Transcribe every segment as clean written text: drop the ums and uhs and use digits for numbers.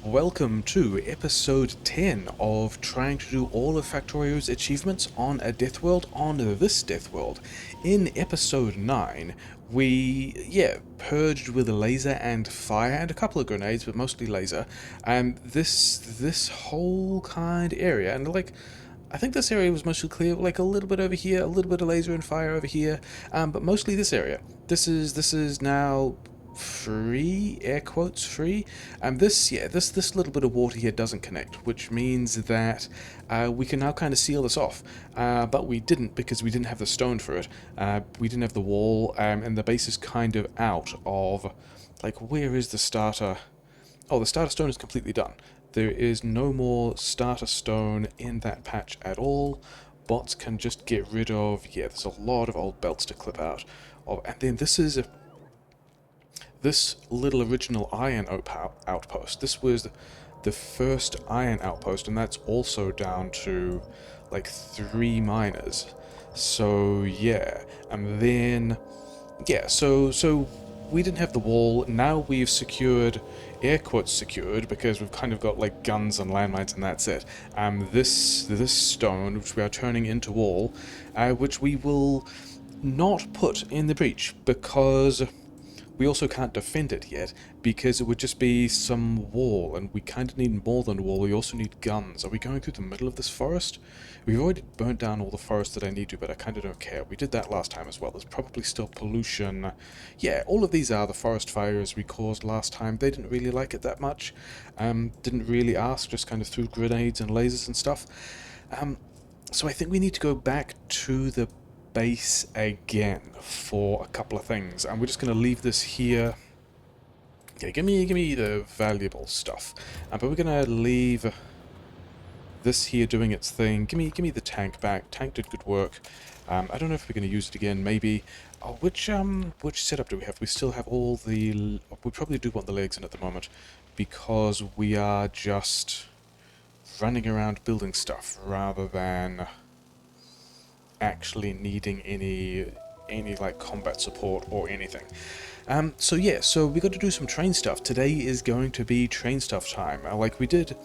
welcome to episode 10 of trying to do all of Factorio's achievements on a Deathworld on this Deathworld. In episode 9, we, purged with a laser and fire and a couple of grenades, but mostly laser. This whole kind area, and I think this area was mostly clear, like a little bit over here, a little bit of laser and fire over here, but mostly this area. This is now free, air quotes free. This little bit of water here doesn't connect, which means that we can now kind of seal this off. But we didn't because we didn't have the stone for it. We didn't have the wall, and the base is kind of out of, like, where is the starter? Oh, the starter stone is completely done. There is no more starter stone in that patch at all. Bots can just get rid of, there's a lot of old belts to clip out of. And then this little original iron outpost. This was the first iron outpost, and that's also down to like 3 miners. So yeah, and then so we didn't have the wall. Now we've secured, air quotes secured, because we've kind of got like guns and landmines, and that's it. This stone, which we are turning into wall, which we will not put in the breach because we also can't defend it yet, because it would just be some wall, and we kind of need more than a wall. We also need guns. Are we going through the middle of this forest? We've already burnt down all the forest that I need to, but I kind of don't care. We did that last time as well. There's probably still pollution. Yeah, all of these are the forest fires we caused last time. They didn't really like it that much. Didn't really ask, just kind of threw grenades and lasers and stuff. So I think we need to go back to the base again for a couple of things, and we're just going to leave this here. Yeah, give me the valuable stuff, but we're going to leave this here doing its thing. Give me the tank back. Tank did good work. I don't know if we're going to use it again. Maybe. Oh, which setup do we have? We still have all the. We probably do want the legs in at the moment because we are just running around building stuff rather than actually needing any like combat support or anything. So we got to do some train stuff. Today is going to be train stuff time. Like we did.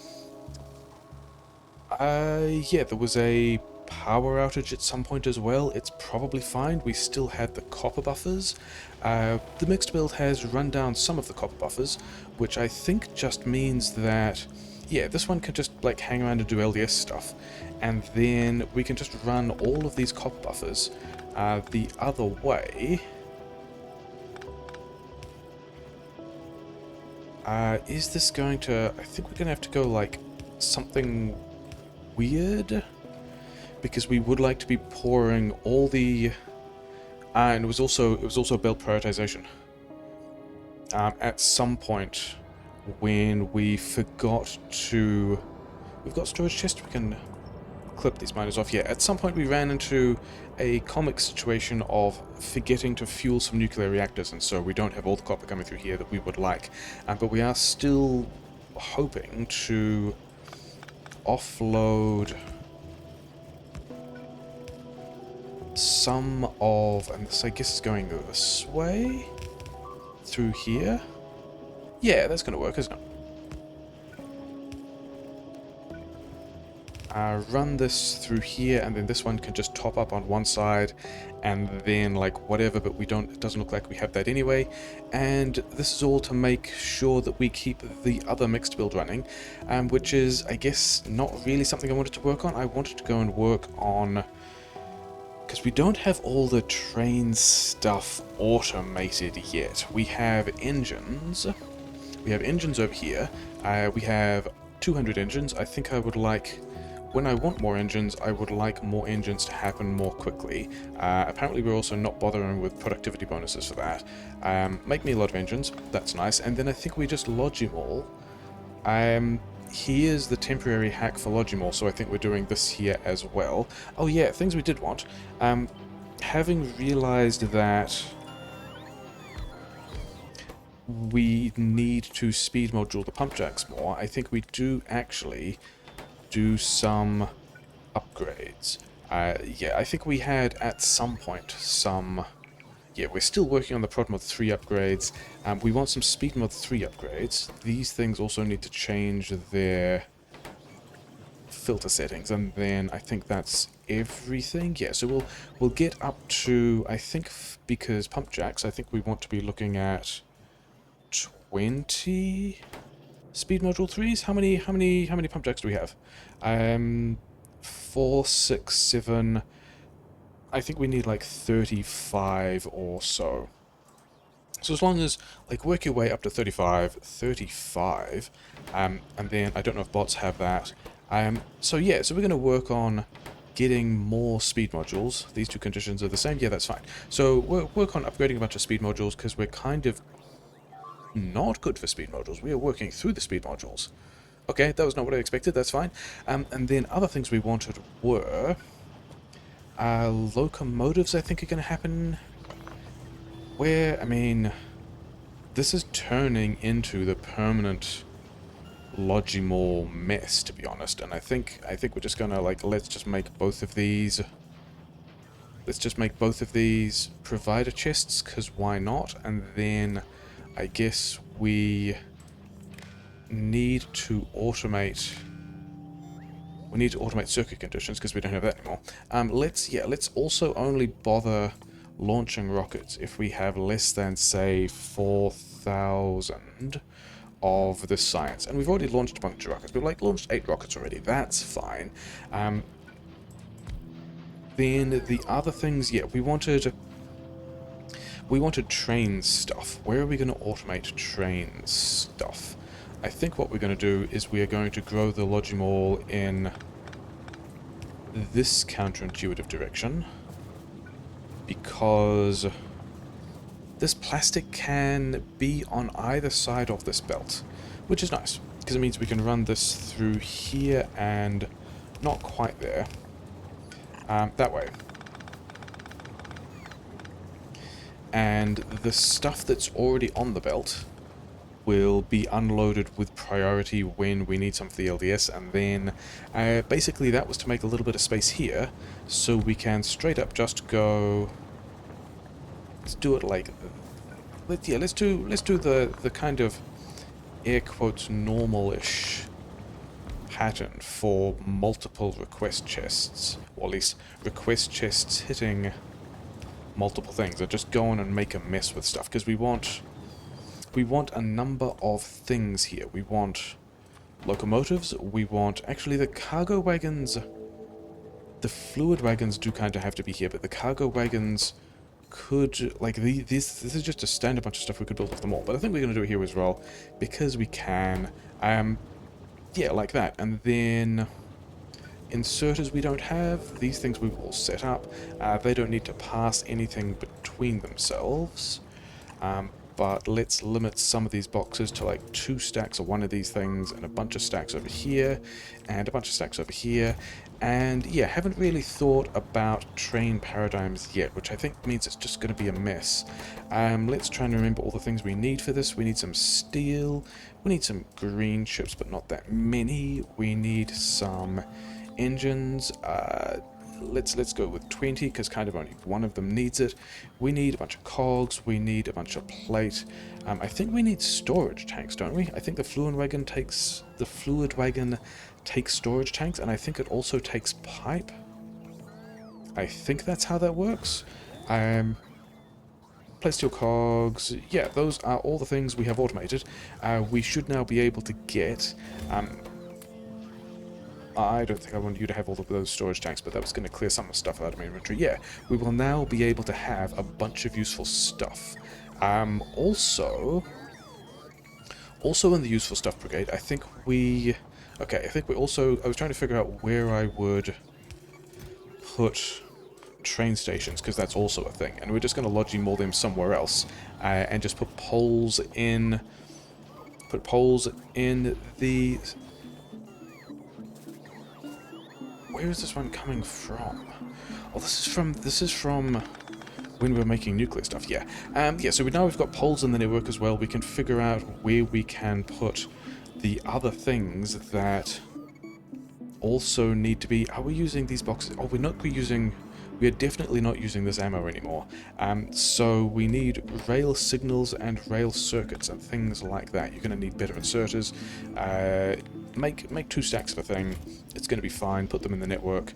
There was a power outage at some point as well. It's probably fine. We still had the copper buffers. The mixed build has run down some of the copper buffers, which I think just means that this one can just like hang around and do LDS stuff, and then we can just run all of these copper buffers the other way. Is this going to... I think we're going to have to go like something weird, because we would like to be pouring all the... and it was also build prioritization. At some point when we forgot to... We've got storage chest, we can clip these miners off. Yeah, at some point we ran into a comic situation of forgetting to fuel some nuclear reactors, and so we don't have all the copper coming through here that we would like. But we are still hoping to offload some of... and this I guess is going this way? Through here? Yeah, that's going to work, isn't it? Run this through here, and then this one can just top up on one side, and then like whatever, but we don't... it doesn't look like we have that anyway. And this is all to make sure that we keep the other mixed build running, which is, I guess, not really something I wanted to work on. I wanted to go and work on... because we don't have all the train stuff automated yet. We have engines. We have engines over here. We have 200 engines. I think I would like... when I want more engines, I would like more engines to happen more quickly. Apparently we're also not bothering with productivity bonuses for that. Make me a lot of engines. That's nice. And then I think we just lodge them all. Here's the temporary hack for Logimore, so I think we're doing this here as well. Oh yeah, things we did want. Having realized that we need to speed module the pump jacks more, I think we do actually do some upgrades. I think we had at some point some... yeah, we're still working on the Prod Mod 3 upgrades. We want some Speed Mod 3 upgrades. These things also need to change their filter settings, and then I think that's everything. Yeah, so we'll get up to, I think, because pump jacks, I think we want to be looking at 20 speed module 3s. How many pump jacks do we have? 4, 6, 7. I think we need like 35 or so. So as long as, like, work your way up to 35, and then I don't know if bots have that. So yeah, so we're going to work on getting more speed modules. These two conditions are the same. Yeah, that's fine. So work on upgrading a bunch of speed modules, because we're kind of not good for speed modules. We are working through the speed modules. Okay, that was not what I expected. That's fine. And then other things we wanted were locomotives, I think, are going to happen. Where, I mean, this is turning into the permanent Logimore mess, to be honest. And I think we're just gonna, like, let's just make both of these. Let's just make both of these provider chests, because why not? And then I guess we need to automate. We need to automate circuit conditions, because we don't have that anymore. Let's also only bother launching rockets if we have less than, say, 4,000 of the science. And we've already launched a bunch of rockets. We've, like, launched 8 rockets already. That's fine. Then the other things, yeah, we wanted train stuff. Where are we going to automate train stuff? I think what we're going to do is we are going to grow the Logimall in this counterintuitive direction, because this plastic can be on either side of this belt, which is nice, because it means we can run this through here and not quite there. That way. And the stuff that's already on the belt will be unloaded with priority when we need some for the LDS, and then basically that was to make a little bit of space here, so we can straight up just go. Let's do it like, let's do the kind of air quotes normal-ish pattern for multiple request chests, or at least request chests hitting multiple things, and just go on and make a mess with stuff, because we want a number of things here. We want locomotives, we want, actually, the cargo wagons. The fluid wagons do kind of have to be here, but the cargo wagons could, like, this is just a standard bunch of stuff we could build off them all, but I think we're going to do it here as well, because we can. Yeah, like that. And then inserters we don't have. These things we've all set up. They don't need to pass anything between themselves. But let's limit some of these boxes to like 2 stacks of one of these things, and a bunch of stacks over here, and a bunch of stacks over here. And yeah, haven't really thought about train paradigms yet, which I think means it's just going to be a mess. Let's try and remember all the things we need for this. We need some steel, we need some green chips, but not that many. We need some engines. Let's go with 20, because kind of only one of them needs it. We need a bunch of cogs, we need a bunch of plate. I think we need storage tanks, don't we? I think the fluid wagon takes storage tanks, and I think it also takes pipe. I think that's how that works. Plate steel cogs, yeah, those are all the things we have automated. We should now be able to get I don't think I want you to have all of those storage tanks, but that was going to clear some of the stuff out of my inventory. Yeah, we will now be able to have a bunch of useful stuff. Also in the useful stuff brigade, I think we also, I was trying to figure out where I would put train stations, because that's also a thing, and we're just going to Logimall them somewhere else, and just put poles in the... Where is this one coming from? Oh, this is from when we were making nuclear stuff, yeah. So now we've got poles in the network as well. We can figure out where we can put the other things that also need to be... Are we using these boxes? Oh, we're not using we are definitely not using this ammo anymore. So we need rail signals and rail circuits and things like that. You're going to need better inserters. Make 2 stacks of a thing. It's going to be fine. Put them in the network.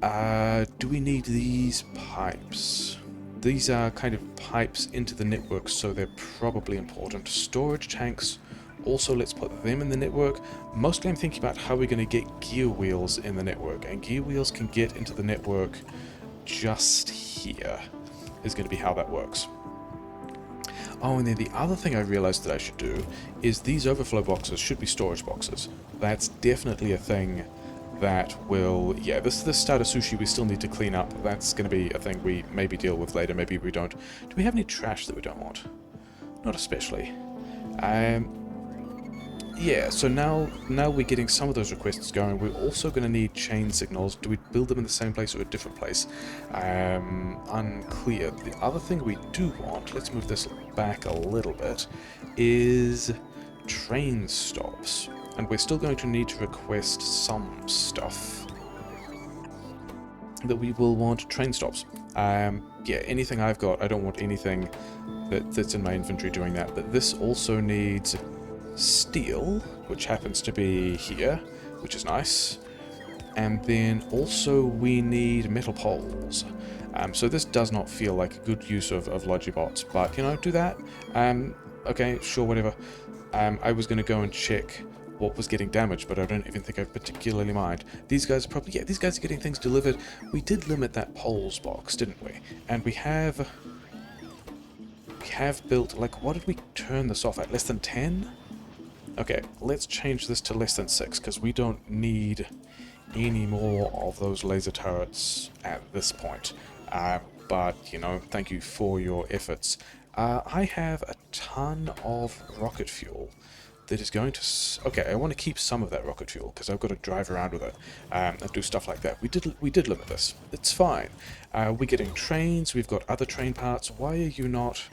Do we need these pipes? These are kind of pipes into the network, so they're probably important. Storage tanks, also let's put them in the network. Mostly I'm thinking about how we're going to get gear wheels in the network, and gear wheels can get into the network just here, is going to be how that works. Oh, and then the other thing I realized that I should do is these overflow boxes should be storage boxes. That's definitely a thing that will... Yeah, this starter sushi we still need to clean up. That's going to be a thing we maybe deal with later, maybe we don't. Do we have any trash that we don't want? Not especially. Yeah, so now we're getting some of those requests going. We're also going to need chain signals. Do we build them in the same place or a different place? Unclear. The other thing we do want, let's move this back a little bit, is train stops. And we're still going to need to request some stuff that we will want train stops. Yeah, anything I've got, I don't want anything that's in my inventory doing that. But this also needs steel, which happens to be here, which is nice. And then also we need metal poles. So this does not feel like a good use of Logibots, but, you know, do that. Okay, sure, whatever. I was going to go and check what was getting damaged, but I don't even think I particularly mind. These guys are probably... Yeah, these guys are getting things delivered. We did limit that poles box, didn't we? And we have built... Like, what did we turn this off at? Less than 10? Okay, let's change this to less than 6, because we don't need any more of those laser turrets at this point. But, you know, thank you for your efforts. I have a ton of rocket fuel that is going to... Okay, I want to keep some of that rocket fuel, because I've got to drive around with it and do stuff like that. We did limit this. It's fine. We're getting trains, we've got other train parts. Why are you not...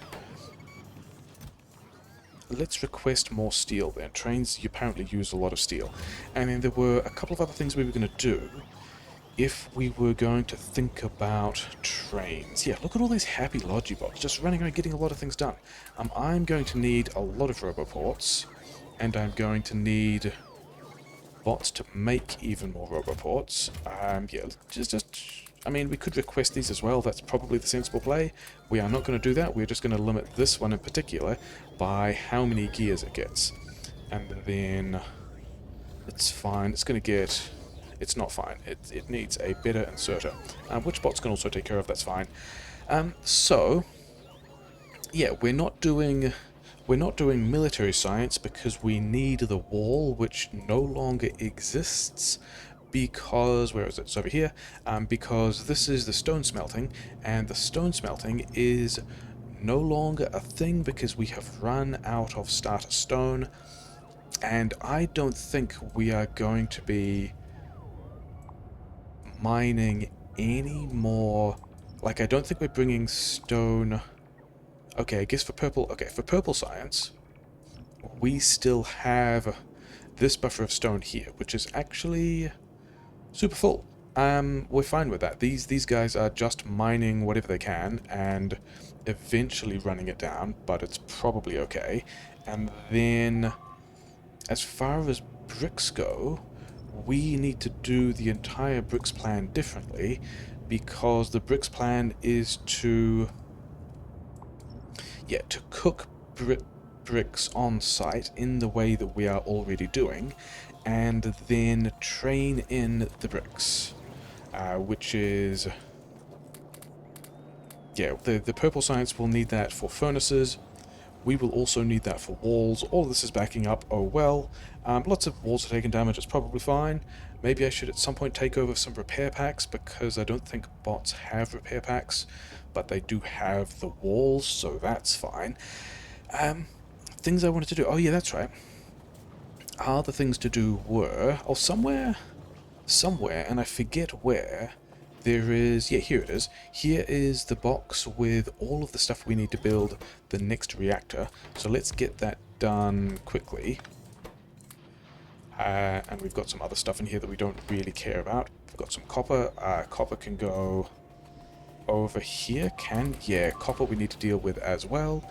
Let's request more steel then. Trains, you apparently use a lot of steel. And then there were a couple of other things we were going to do if we were going to think about trains. Yeah, look at all these happy Logibots just running around getting a lot of things done. I'm going to need a lot of roboports, and I'm going to need bots to make even more roboports. Yeah, just... I mean, we could request these as well. That's probably the sensible play. We are not going to do that. We're just going to limit this one in particular by how many gears it gets. And then it's fine. It's going to get... It's not fine. It needs a better inserter, which bots can also take care of. That's fine. So, yeah, we're not doing military science because we need the wall, which no longer exists. Because, where is it? It's over here. Because this is the stone smelting, and the stone smelting is no longer a thing because we have run out of starter stone, and I don't think we are going to be mining any more. Like, I don't think we're bringing stone. Okay, I guess for purple. Okay, for purple science, we still have this buffer of stone here, which is actually super full. We're fine with that. These guys are just mining whatever they can and eventually running it down, but it's probably okay. And then, as far as bricks go, we need to do the entire bricks plan differently, because the bricks plan is to... Yeah, to cook bricks on site in the way that we are already doing, and then train in the bricks, which is... Yeah, the purple science will need that for furnaces. We will also need that for walls. All of this is backing up. Oh well. Lots of walls are taking damage. It's probably fine. Maybe I should at some point take over some repair packs, because I don't think bots have repair packs, but they do have the walls, so that's fine. Things I wanted to do. Oh yeah, that's right. Other things to do were... Oh, somewhere, and I forget where, there is... Yeah, here it is. Here is the box with all of the stuff we need to build the next reactor. So let's get that done quickly. And we've got some other stuff in here that we don't really care about. We've got some copper. Copper can go over here. Yeah, copper we need to deal with as well.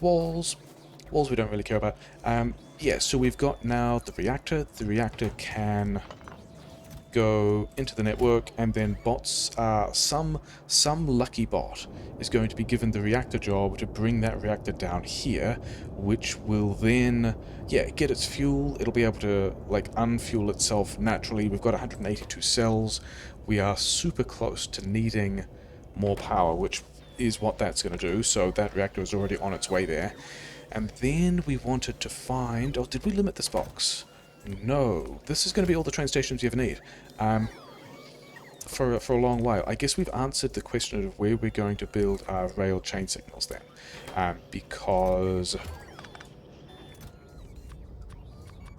Walls. Walls we don't really care about. Yeah, so we've got now the reactor. The reactor can go into the network, and then bots, some lucky bot is going to be given the reactor job to bring that reactor down here, which will then, yeah, get its fuel. It'll be able to, like, unfuel itself naturally. We've got 182 cells. We are super close to needing more power, which is what that's going to do, so that reactor is already on its way there. And then we wanted to find... Oh, did we limit this box? No. This is going to be all the train stations you ever need. For a long while. I guess we've answered the question of where we're going to build our rail chain signals then. Because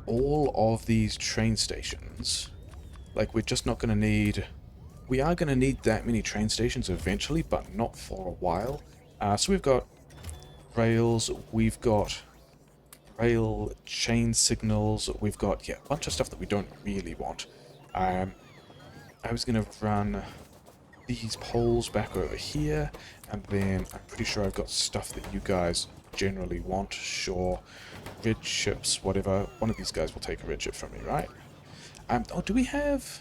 all of these train stations, like, we're just not going to need... We are going to need that many train stations eventually, but not for a while. So we've got rails, we've got rail chain signals, we've got, yeah, a bunch of stuff that we don't really want. I was going to run these poles back over here, and then I'm pretty sure I've got stuff that you guys generally want. Sure, red ships, whatever. One of these guys will take a red ship from me, right? Oh, do we have...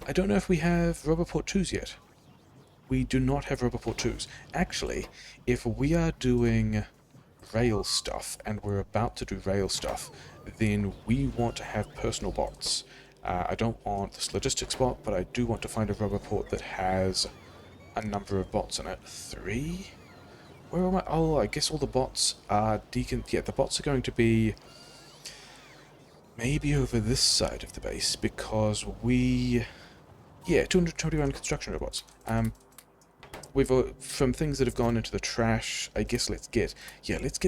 I don't know if we have Roboport 2s yet. We do not have Roboport 2s. Actually, if we are doing rail stuff, and we're about to do rail stuff, then we want to have personal bots. I don't want this logistics bot, but I do want to find a Roboport that has a number of bots in it. 3? Where am I? Oh, I guess all the bots are yeah, the bots are going to be maybe over this side of the base, because we... Yeah, 221 construction robots. We've from things that have gone into the trash, I guess let's get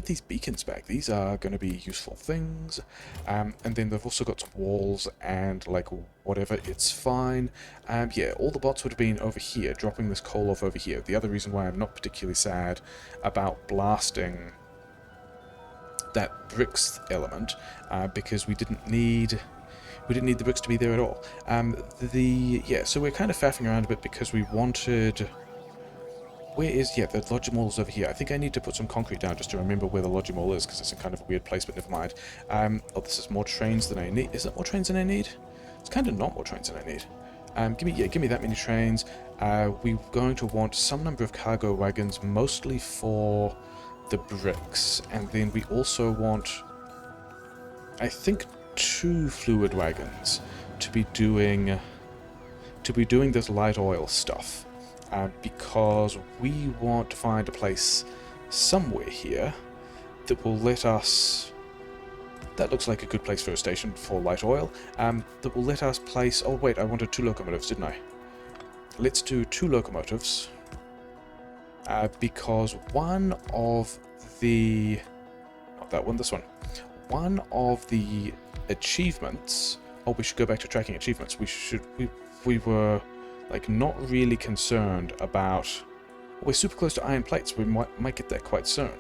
these beacons back. These are going to be useful things. And then they've also got some walls and, like, whatever, it's fine. Yeah, all the bots would have been over here, dropping this coal off over here. The other reason why I'm not particularly sad about blasting that bricks element, because we didn't need the bricks to be there at all. Yeah, so we're kind of faffing around a bit because we wanted... Where is... Yeah, the Logimall is over here. I think I need to put some concrete down just to remember where the Logimall is, because it's in kind of a weird place, but never mind. Oh, this is more trains than I need. Is it more trains than I need? It's kind of not more trains than I need. Give me that many trains. We're going to want some number of cargo wagons, mostly for the bricks, and then we also want, I think, 2 fluid wagons to be doing this light oil stuff, because we want to find a place somewhere here that will let us... That looks like a good place for a station for light oil. That will let us place... Oh wait, I wanted 2 locomotives, didn't I? Let's do 2 locomotives, because one of the... Not that one, this one. One of the achievements... Oh, we should go back to tracking achievements. We were, like, not really concerned about... We're super close to iron plates. We might get that quite soon.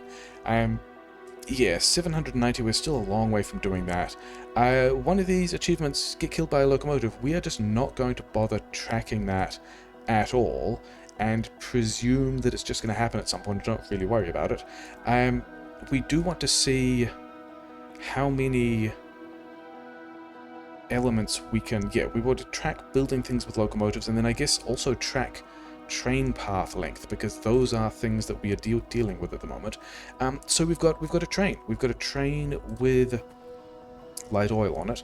Yeah, 790, we're still a long way from doing that. One of these achievements, get killed by a locomotive, we are just not going to bother tracking that at all, and presume that it's just going to happen at some point. Don't really worry about it. We do want to see how many elements we can... Yeah, we want to track building things with locomotives, and then I guess also track train path length, because those are things that we are dealing with at the moment. So we've got a train. We've got a train with light oil on it.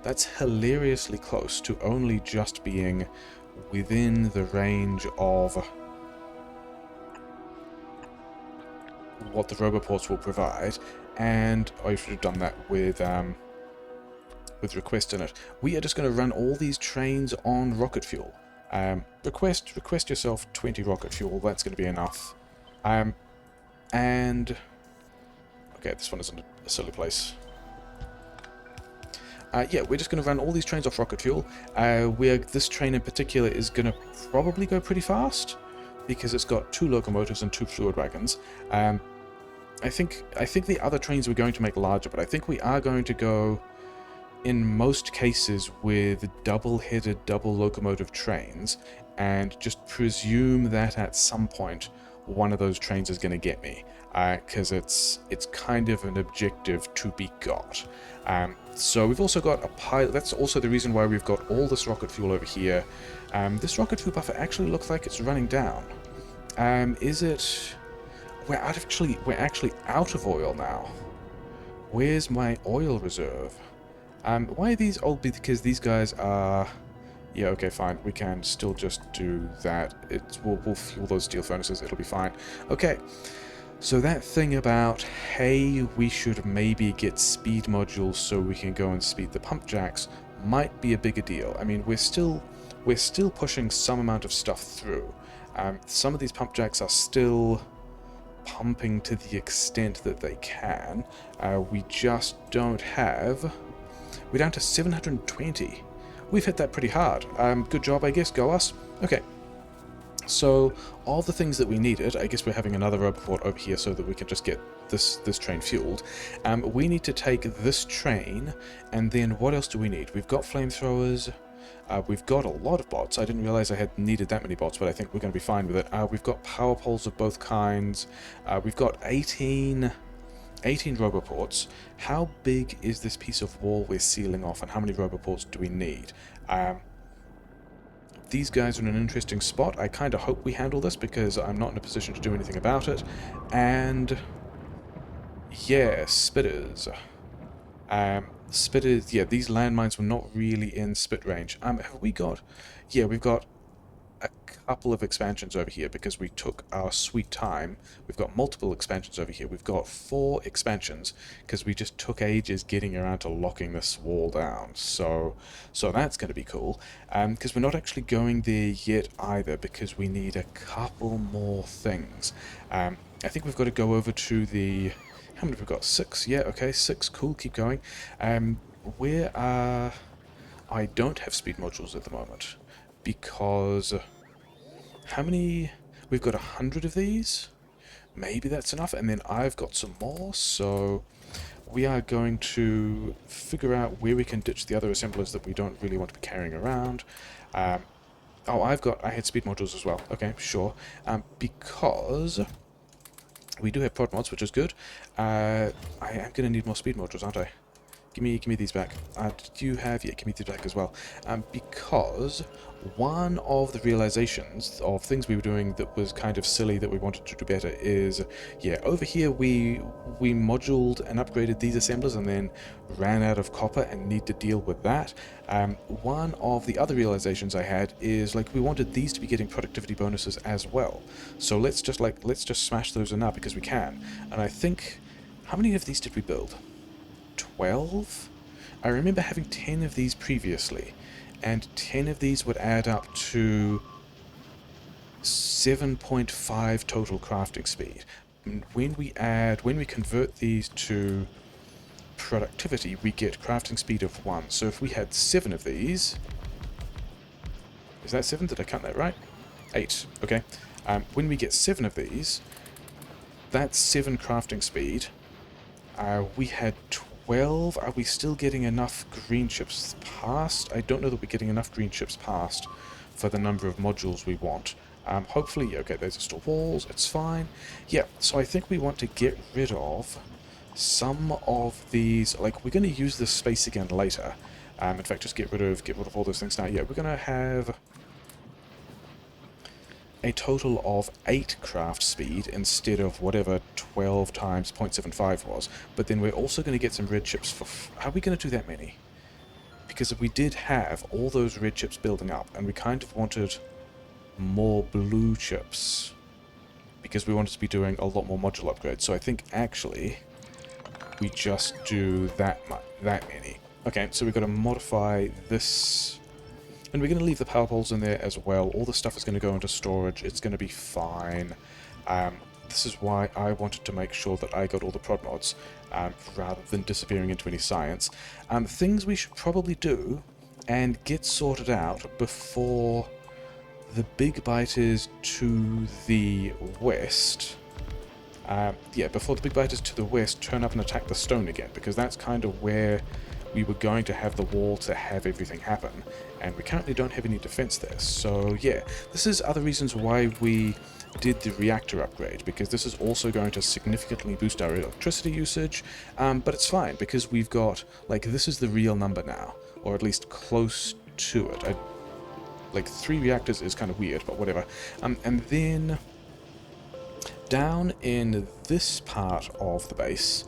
That's hilariously close to only just being within the range of what the roboports will provide, and I should have done that with request in it. We are just going to run all these trains on rocket fuel. Request yourself 20 rocket fuel. That's going to be enough. And okay, this one is in a silly place. Yeah, we're just going to run all these trains off rocket fuel. This train in particular is going to probably go pretty fast, because it's got 2 locomotives and 2 fluid wagons. I think the other trains we're going to make larger, but I think we are going to go, in most cases, with double-headed, double locomotive trains, and just presume that at some point one of those trains is going to get me, because it's kind of an objective to be got. So we've also got a pilot. That's also the reason why we've got all this rocket fuel over here. This rocket fuel buffer actually looks like it's running down. Is it? We're actually out of oil now. Where's my oil reserve? Why are these old? Because these guys are... Yeah, okay, fine. We can still just do that. We'll fuel those steel furnaces. It'll be fine. Okay, so that thing about, hey, we should maybe get speed modules so we can go and speed the pump jacks might be a bigger deal. I mean, we're still pushing some amount of stuff through. Some of these pump jacks are still pumping to the extent that they can. We just don't have... We're down to 720. We've hit that pretty hard. Good job, I guess. Go us. Okay. So, all the things that we needed, I guess we're having another roboport over here so that we can just get this train fueled. We need to take this train, and then what else do we need? We've got flamethrowers. We've got a lot of bots. I didn't realize I had needed that many bots, but I think we're going to be fine with it. We've got power poles of both kinds. We've got 18 roboports. How big is this piece of wall we're sealing off, and how many roboports do we need? These guys are in an interesting spot. I kind of hope we handle this because I'm not in a position to do anything about it. And yeah, spitters. Spitters, yeah, these landmines were not really in spit range. Have we got... Yeah, we've got a couple of expansions over here because we took our sweet time. We've got multiple expansions over here. We've got 4 expansions because we just took ages getting around to locking this wall down. So that's going to be cool. Because we're not actually going there yet either because we need a couple more things. I think we've got to go over to the... How many have we got? 6? Yeah, okay, 6. Cool, keep going. Where are... I don't have speed modules at the moment because... How many... We've got 100 of these? Maybe that's enough, and then I've got some more, so we are going to figure out where we can ditch the other assemblers that we don't really want to be carrying around. Oh, I had speed modules as well. Okay, sure. Because we do have prod mods, which is good. I am going to need more speed modules, aren't I? Give me these back. Did you have... Yeah, give me these back as well. Because one of the realizations of things we were doing that was kind of silly that we wanted to do better is, yeah, over here we moduled and upgraded these assemblers and then ran out of copper and need to deal with that. One of the other realizations I had is, like, we wanted these to be getting productivity bonuses as well. So let's just smash those in now because we can. And I think... How many of these did we build? 12? I remember having 10 of these previously, and 10 of these would add up to 7.5 total crafting speed. When we convert these to productivity, we get crafting speed of 1. So if we had 7 of these... Is that 7? Did I count that right? 8. Okay. When we get 7 of these, that's 7 crafting speed. We had 12. Are we still getting enough green chips past? I don't know that we're getting enough green chips past for the number of modules we want. Hopefully, okay, there's still walls, it's fine. Yeah, so I think we want to get rid of some of these, like, we're going to use this space again later. In fact, just get rid of all those things now. Yeah, we're going to have a total of 8 craft speed instead of whatever 12 times 0.75 was. But then we're also going to get some red chips for... How are we going to do that many? Because if we did have all those red chips building up, and we kind of wanted more blue chips, because we wanted to be doing a lot more module upgrades. So I think actually we just do that many. Okay, so we've got to modify this... And we're going to leave the power poles in there as well. All the stuff is going to go into storage. It's going to be fine. This is why I wanted to make sure that I got all the prod mods, rather than disappearing into any science. Things we should probably do and get sorted out before the big bite is to the west. Yeah, before the big biters to the west turn up and attack the stone again, because that's kind of where we were going to have the wall to have everything happen, and we currently don't have any defense there. So yeah, this is other reasons why we did the reactor upgrade, because this is also going to significantly boost our electricity usage, but it's fine, because we've got, like, this is the real number now, or at least close to it. Like, 3 reactors is kind of weird, but whatever. And then down in this part of the base,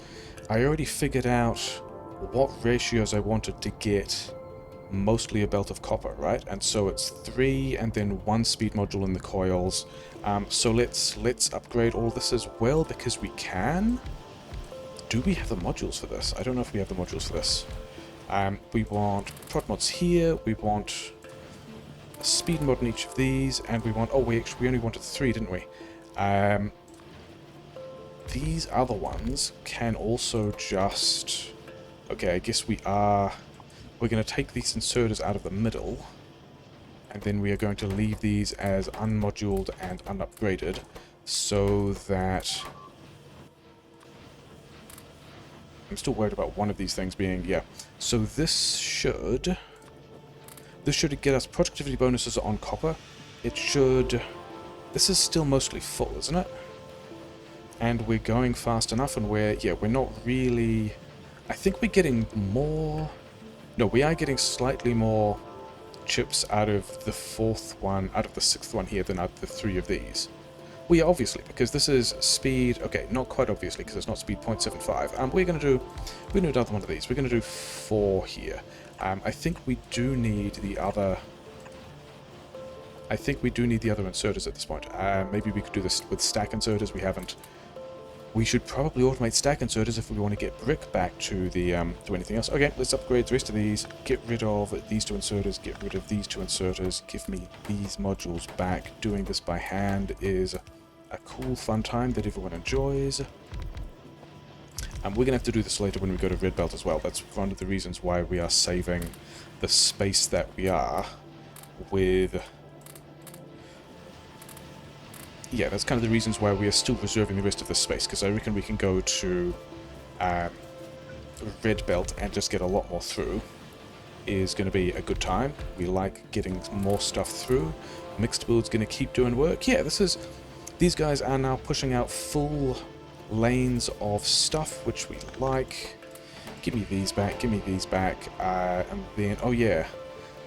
I already figured out what ratios I wanted to get mostly a belt of copper, right? And so it's 3 and then 1 speed module in the coils. So let's upgrade all this as well, because we can. Do we have the modules for this? I don't know if we have the modules for this. We want prod mods here, we want a speed mod in each of these, and we want... Oh, we only wanted 3, didn't we? These other ones can also just... Okay, I guess we're going to take these inserters out of the middle, and then we are going to leave these as unmoduled and unupgraded, so that... I'm still worried about one of these things being... Yeah. So this should get us productivity bonuses on copper. It should... This is still mostly full, isn't it? And we're going fast enough, and we're not really... I think we're getting more... No, we are getting slightly more chips out of the 4th one, out of the 6th one here, than out of the 3 of these. Well, yeah, obviously, because this is speed... Okay, not quite obviously, because it's not speed 0.75. We're going to do another one of these. We're going to do 4 here. I think we do need the other... I think we do need the other inserters at this point. Maybe we could do this with stack inserters. We haven't... We should probably automate stack inserters if we want to get brick back to the to anything else. Okay, let's upgrade the rest of these. Get rid of these 2 inserters. Get rid of these 2 inserters. Give me these modules back. Doing this by hand is a cool, fun time that everyone enjoys. And we're going to have to do this later when we go to Red Belt as well. That's one of the reasons why we are saving the space that we are with... Yeah, that's kind of the reasons why we are still reserving the rest of this space, because I reckon we can go to Red Belt and just get a lot more through. Is going to be a good time. We like getting more stuff through. Mixed build's going to keep doing work. Yeah, these guys are now pushing out full lanes of stuff, which we like. Give me these back, give me these back, and then... Oh yeah,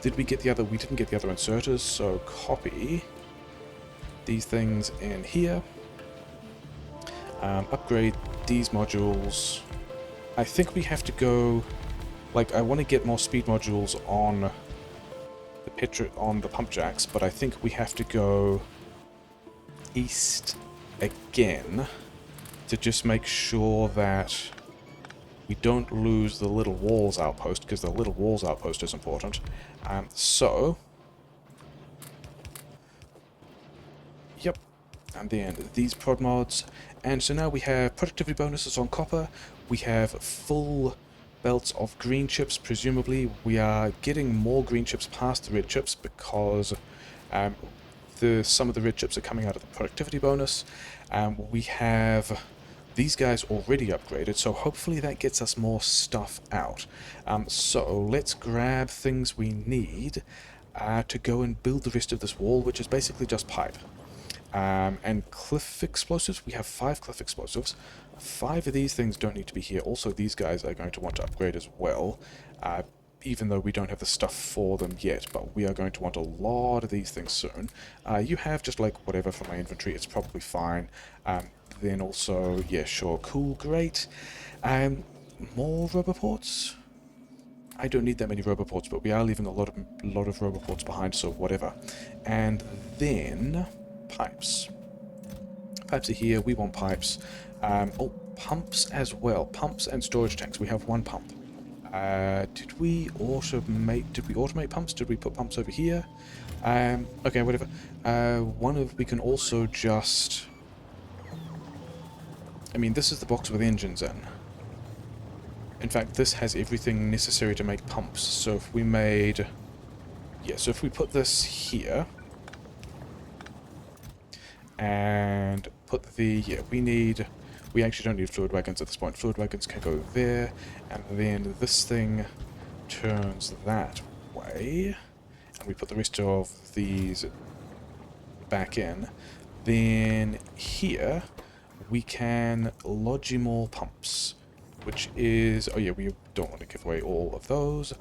did we get the other... We didn't get the other inserters, so copy these things in here. Upgrade these modules. I think we have to go... Like, I want to get more speed modules on the pump jacks, but I think we have to go east again to just make sure that we don't lose the Little Walls outpost, because the Little Walls outpost is important. So... Yep. And then these prod mods. And so now we have productivity bonuses on copper. We have full belts of green chips, presumably. We are getting more green chips past the red chips because some of the red chips are coming out of the productivity bonus. We have these guys already upgraded, so hopefully that gets us more stuff out. So let's grab things we need to go and build the rest of this wall, which is basically just pipe. And cliff explosives, we have 5 cliff explosives. 5 of these things don't need to be here. Also, these guys are going to want to upgrade as well, even though we don't have the stuff for them yet, but we are going to want a lot of these things soon. You have just like whatever from my inventory, it's probably fine. Then also, yeah, sure, cool, great. More roboports? I don't need that many roboports, but we are leaving a lot of roboports behind, so whatever. And then... pipes. Pipes are here, we want pipes. Oh, pumps as well. Pumps and storage tanks. We have 1 pump. Did we automate pumps? Did we put pumps over here? Okay, whatever. We can also just... I mean, this is the box with engines in. In fact, this has everything necessary to make pumps. So if we made... Yeah, so if we put this here... and put the... Yeah, we need We actually don't need fluid wagons at this point. Fluid wagons can go there, and then this thing turns that way, and we put the rest of these back in. Then here we can lodge more pumps, which is, oh yeah, we don't want to give away all of those,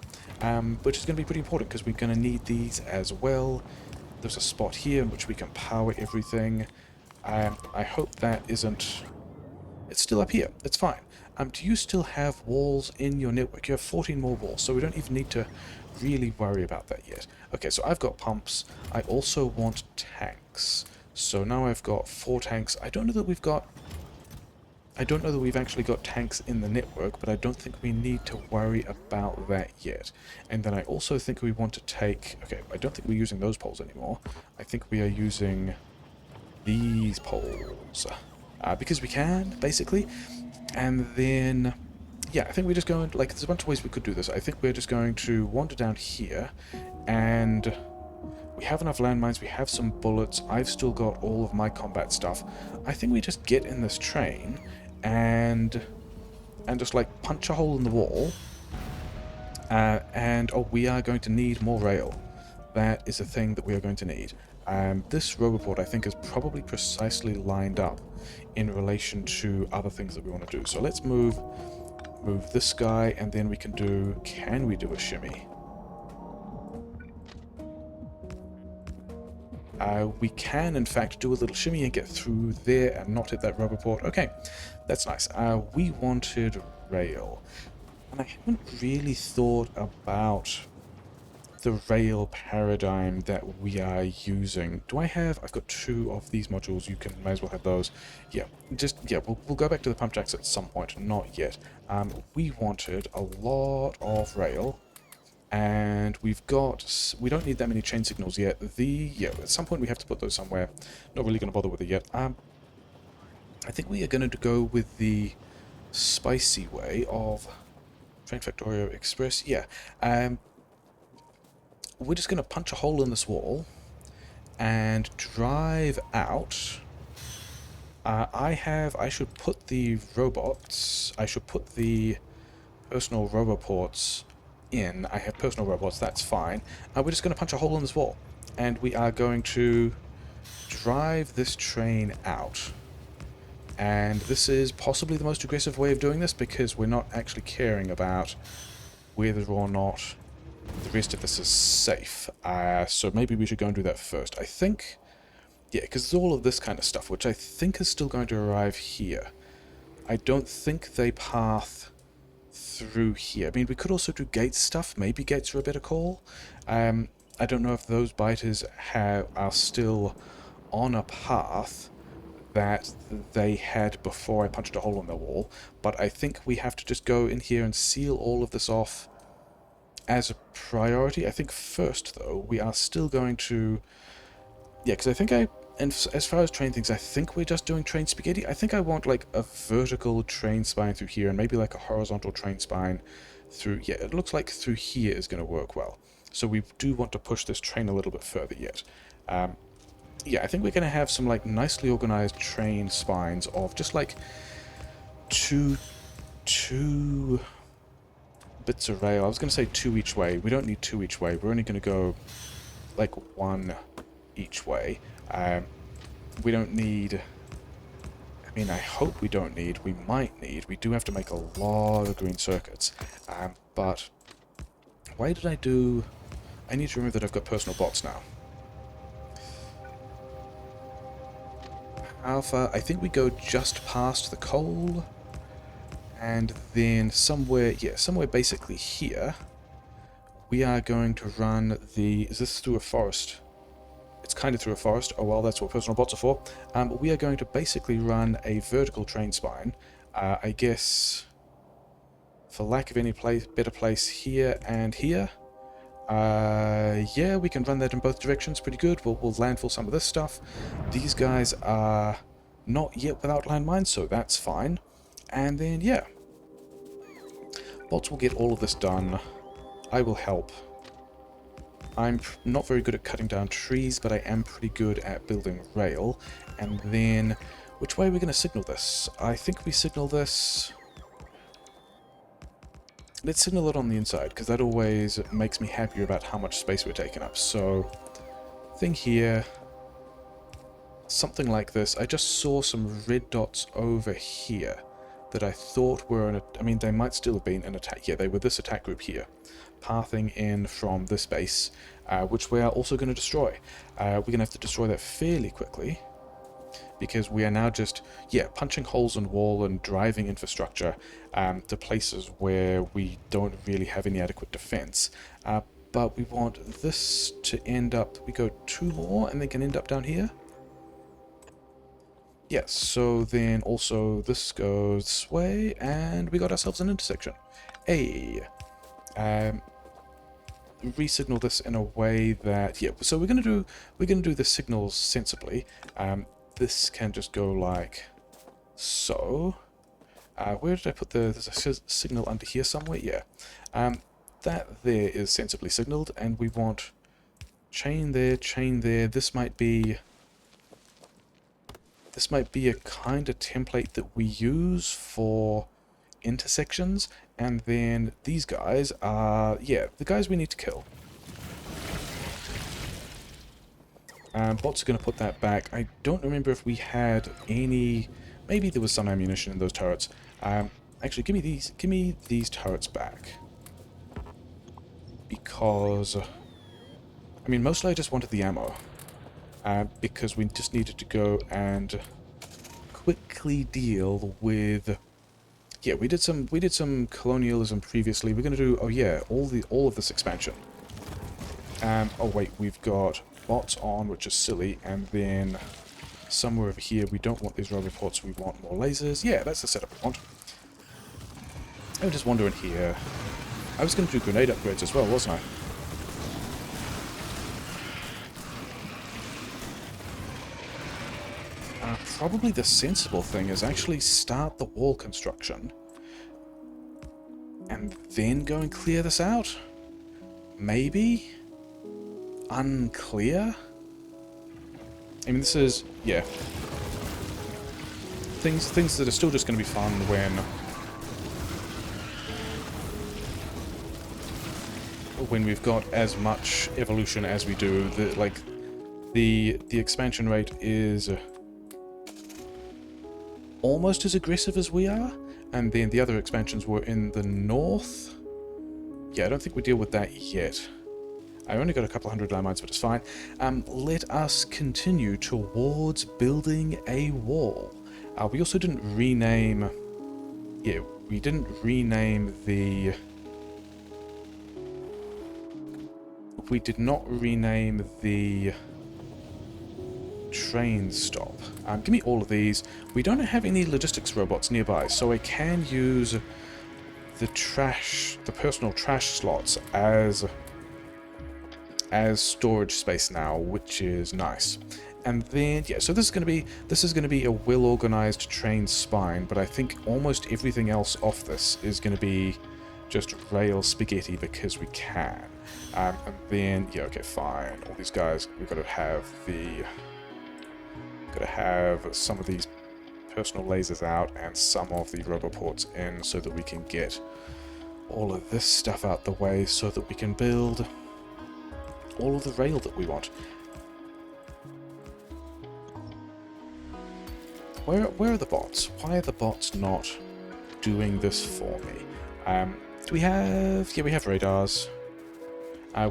which is going to be pretty important because we're going to need these as well. There's a spot here in which we can power everything. I hope that isn't... It's still up here. It's fine. Do you still have walls in your network? You have 14 more walls, so we don't even need to really worry about that yet. Okay, so I've got pumps. I also want tanks. So now I've got 4 tanks. I don't know that we've actually got tanks in the network, but I don't think we need to worry about that yet. And then I also think we want to take... Okay, I don't think we're using those poles anymore. I think we are using these poles. Because we can, basically. And then... Yeah, I think we're just going... Like, there's a bunch of ways we could do this. I think we're just going to wander down here, and... We have enough landmines, we have some bullets, I've still got all of my combat stuff. I think we just get in this train and just like punch a hole in the wall. Oh, we are going to need more rail. That is a thing that we are going to need. This roboport, I think, is probably precisely lined up in relation to other things that we want to do. So let's move this guy, and then we can do... Can we do a shimmy? We can, in fact, do a little shimmy and get through there and not hit that roboport. Okay, that's nice. We wanted rail. And I haven't really thought about the rail paradigm that we are using. Do I have... I've got 2 of these modules. You can... Might as well have those. Yeah, we'll go back to the pump jacks at some point. Not yet. We wanted a lot of rail. And we've got... We don't need that many chain signals yet. Yeah, at some point we have to put those somewhere. Not really going to bother with it yet. I think we are going to go with the spicy way of Train Factorio Express. Yeah. We're just going to punch a hole in this wall and drive out. I should put the robots... I should put the personal roboports in. I have personal robots, that's fine. We're just going to punch a hole in this wall, and we are going to drive this train out. And this is possibly the most aggressive way of doing this, because we're not actually caring about whether or not the rest of this is safe. So maybe we should go and do that first. I think... Yeah, because there's all of this kind of stuff, which I think is still going to arrive here. I don't think they path through here. I mean, we could also do gates stuff. Maybe gates are a better call. I don't know if those biters are still on a path that they had before I punched a hole in the wall, but I think we have to just go in here and seal all of this off as a priority. I think first, though, we are still going to... Yeah, because I think and as far as train things, I think we're just doing train spaghetti. I think I want like a vertical train spine through here and maybe like a horizontal train spine through... Yeah, it looks like through here is going to work well. So we do want to push this train a little bit further yet. Yeah, I think we're going to have some like nicely organized train spines of just like two bits of rail. I was going to say 2 each way. We don't need 2 each way. We're only going to go like 1 each way. We don't need... I mean, I hope we don't need... We might need... We do have to make a lot of green circuits. But... Why did I do... I need to remember that I've got personal bots now. Alpha, I think we go just past the coal. And then somewhere... Yeah, somewhere basically here. We are going to run the... Is this through a forest? It's kind of through a forest. Oh well, that's what personal bots are for. We are going to basically run a vertical train spine. I guess, for lack of any better place, here and here. Yeah, we can run that in both directions pretty good. We'll landfill some of this stuff. These guys are not yet without landmines, so that's fine. And then, yeah. Bots will get all of this done. I will help. I'm not very good at cutting down trees, but I am pretty good at building rail. And then Which way are we going to signal this? I think we signal this... Let's signal it on the inside, because that always makes me happier about how much space we're taking up. So, thing here, something like this. I just saw some red dots over here that I thought were an... I mean, they might still have been an attack. Yeah, they were this attack group here, pathing in from this base, which we are also going to destroy. We're going to have to destroy that fairly quickly, because we are now just, yeah, punching holes in wall and driving infrastructure to places where we don't really have any adequate defense. But we want this to end up, we go 2 more and they can end up down here. Yes, so then also this goes this way, and we got ourselves an intersection. Re-signal this in a way that, yeah, so we're gonna do the signals sensibly. This can just go like so. Where did I put there's a signal under here somewhere? Yeah. That there is sensibly signaled, and we want chain there, chain there. This might be a kind of template that we use for intersections, and then these guys are, yeah, the guys we need to kill. Bots are going to put that back. I don't remember if we had any... Maybe there was some ammunition in those turrets. Actually, give me these turrets back. Because... I mean, mostly I just wanted the ammo. Because we just needed to go and quickly deal with... Yeah, we did some colonialism previously. We're going to do... Oh yeah, all of this expansion. Oh wait, we've got bots on, which is silly, and then somewhere over here we don't want these roboports, we want more lasers. Yeah, that's the setup we want. I'm just wondering here. I was going to do grenade upgrades as well, wasn't I? Probably the sensible thing is actually start the wall construction and then go and clear this out. Maybe? Unclear? I mean, this is, yeah. Things that are still just going to be fun when we've got as much evolution as we do. The expansion rate is almost as aggressive as we are, and then the other expansions were in the north. Yeah, I don't think we deal with that yet. I only got a couple hundred landmines, but it's fine. Let us continue towards building a wall. We also didn't rename... Yeah, we didn't rename the... We did not rename the train stop. Give me all of these. We don't have any logistics robots nearby, so I can use the personal trash slots as storage space now, which is nice. And then, yeah, so this is going to be a well-organized train spine, but I think almost everything else off this is going to be just rail spaghetti because we can. And then, yeah, okay, fine. All these guys, we've got to have some of these personal lasers out and some of the roboports in so that we can get all of this stuff out the way so that we can build all of the rail that we want. Where are the bots? Why are the bots not doing this for me? Do we have... Yeah, we have radars.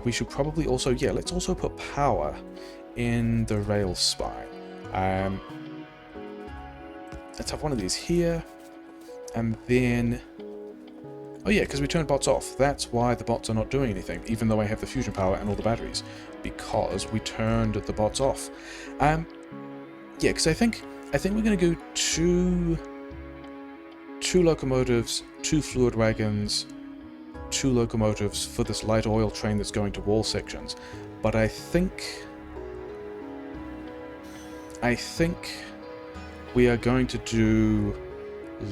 We should probably also... Yeah, let's also put power in the rail spine. Let's have one of these here. And then... Oh yeah, because we turned bots off. That's why the bots are not doing anything, even though I have the fusion power and all the batteries. Because we turned the bots off. Yeah, because I think we're going to go two locomotives, 2 fluid wagons, 2 locomotives for this light oil train that's going to wall sections. But I think we are going to do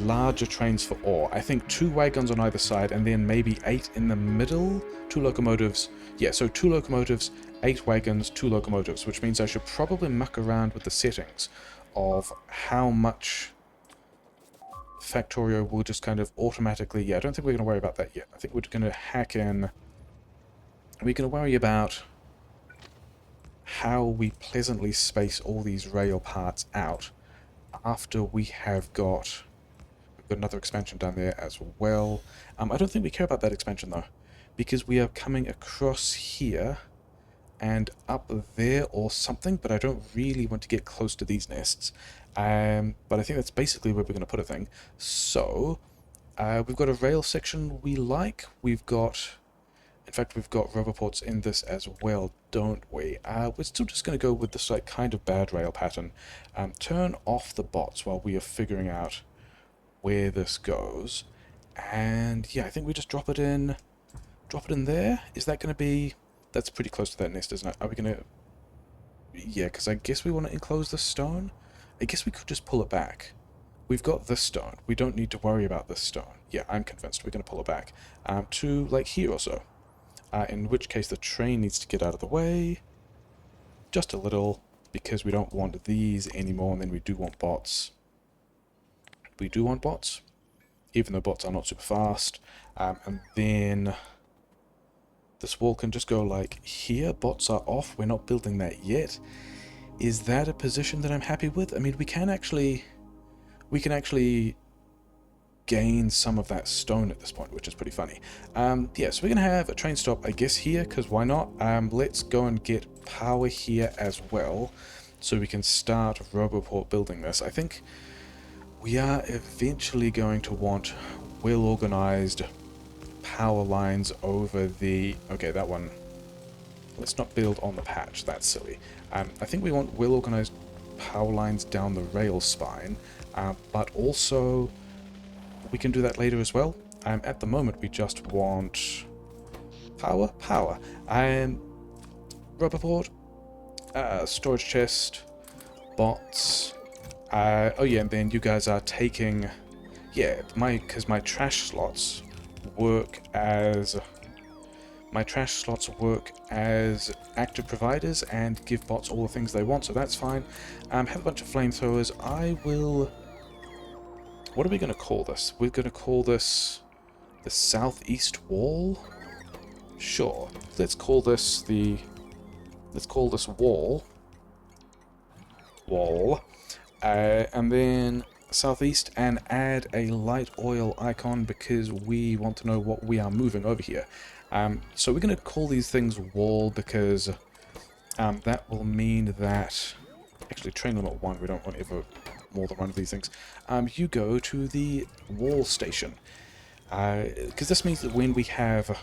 larger trains for ore. I think 2 wagons on either side, and then maybe 8 in the middle. 2 locomotives. Yeah, so 2 locomotives, 8 wagons, 2 locomotives, which means I should probably muck around with the settings of how much Factorio will just kind of automatically... Yeah, I don't think we're going to worry about that yet. I think we're going to hack in... We're going to worry about how we pleasantly space all these rail parts out after we have got... We've got another expansion down there as well. I don't think we care about that expansion, though, because we are coming across here and up there or something, but I don't really want to get close to these nests. But I think that's basically where we're going to put a thing. So, we've got a rail section we like. We've got... In fact, we've got roboports in this as well, don't we? We're still just going to go with this like kind of bad rail pattern. Turn off the bots while we are figuring out where this goes. And yeah, I think we just drop it in there. Is that going to be... That's pretty close to that nest, isn't it? Are we going to... Yeah, because I guess we want to enclose the stone. I guess we could just pull it back. We've got this stone. We don't need to worry about this stone. Yeah, I'm convinced we're going to pull it back. To like here or so. In which case the train needs to get out of the way. Just a little, because we don't want these anymore, and then we do want bots. We do want bots, even though bots are not super fast. And then this wall can just go like here. Bots are off. We're not building that yet. Is that a position that I'm happy with? I mean, we can actually gain some of that stone at this point, which is pretty funny. Yeah, so we're gonna have a train stop, I guess, here, because why not? Let's go and get power here as well, so we can start Roboport building this. I think we are eventually going to want well-organized power lines over the... Okay, that one... Let's not build on the patch, that's silly. I think we want well-organized power lines down the rail spine, but also... We can do that later as well. At the moment, we just want power. Rubberboard, storage chest, bots. Oh yeah, and then you guys are taking... Yeah, because my trash slots work as... My trash slots work as active providers and give bots all the things they want, so that's fine. Have a bunch of flamethrowers. I will... What are we going to call this? We're going to call this the southeast wall? Sure. Let's call this the... Let's call this wall. And then southeast, and add a light oil icon because we want to know what we are moving over here. So we're going to call these things wall because that will mean that... Actually, train limit 1, we don't want ever more than one of these things. You go to the wall station. Because this means that when we have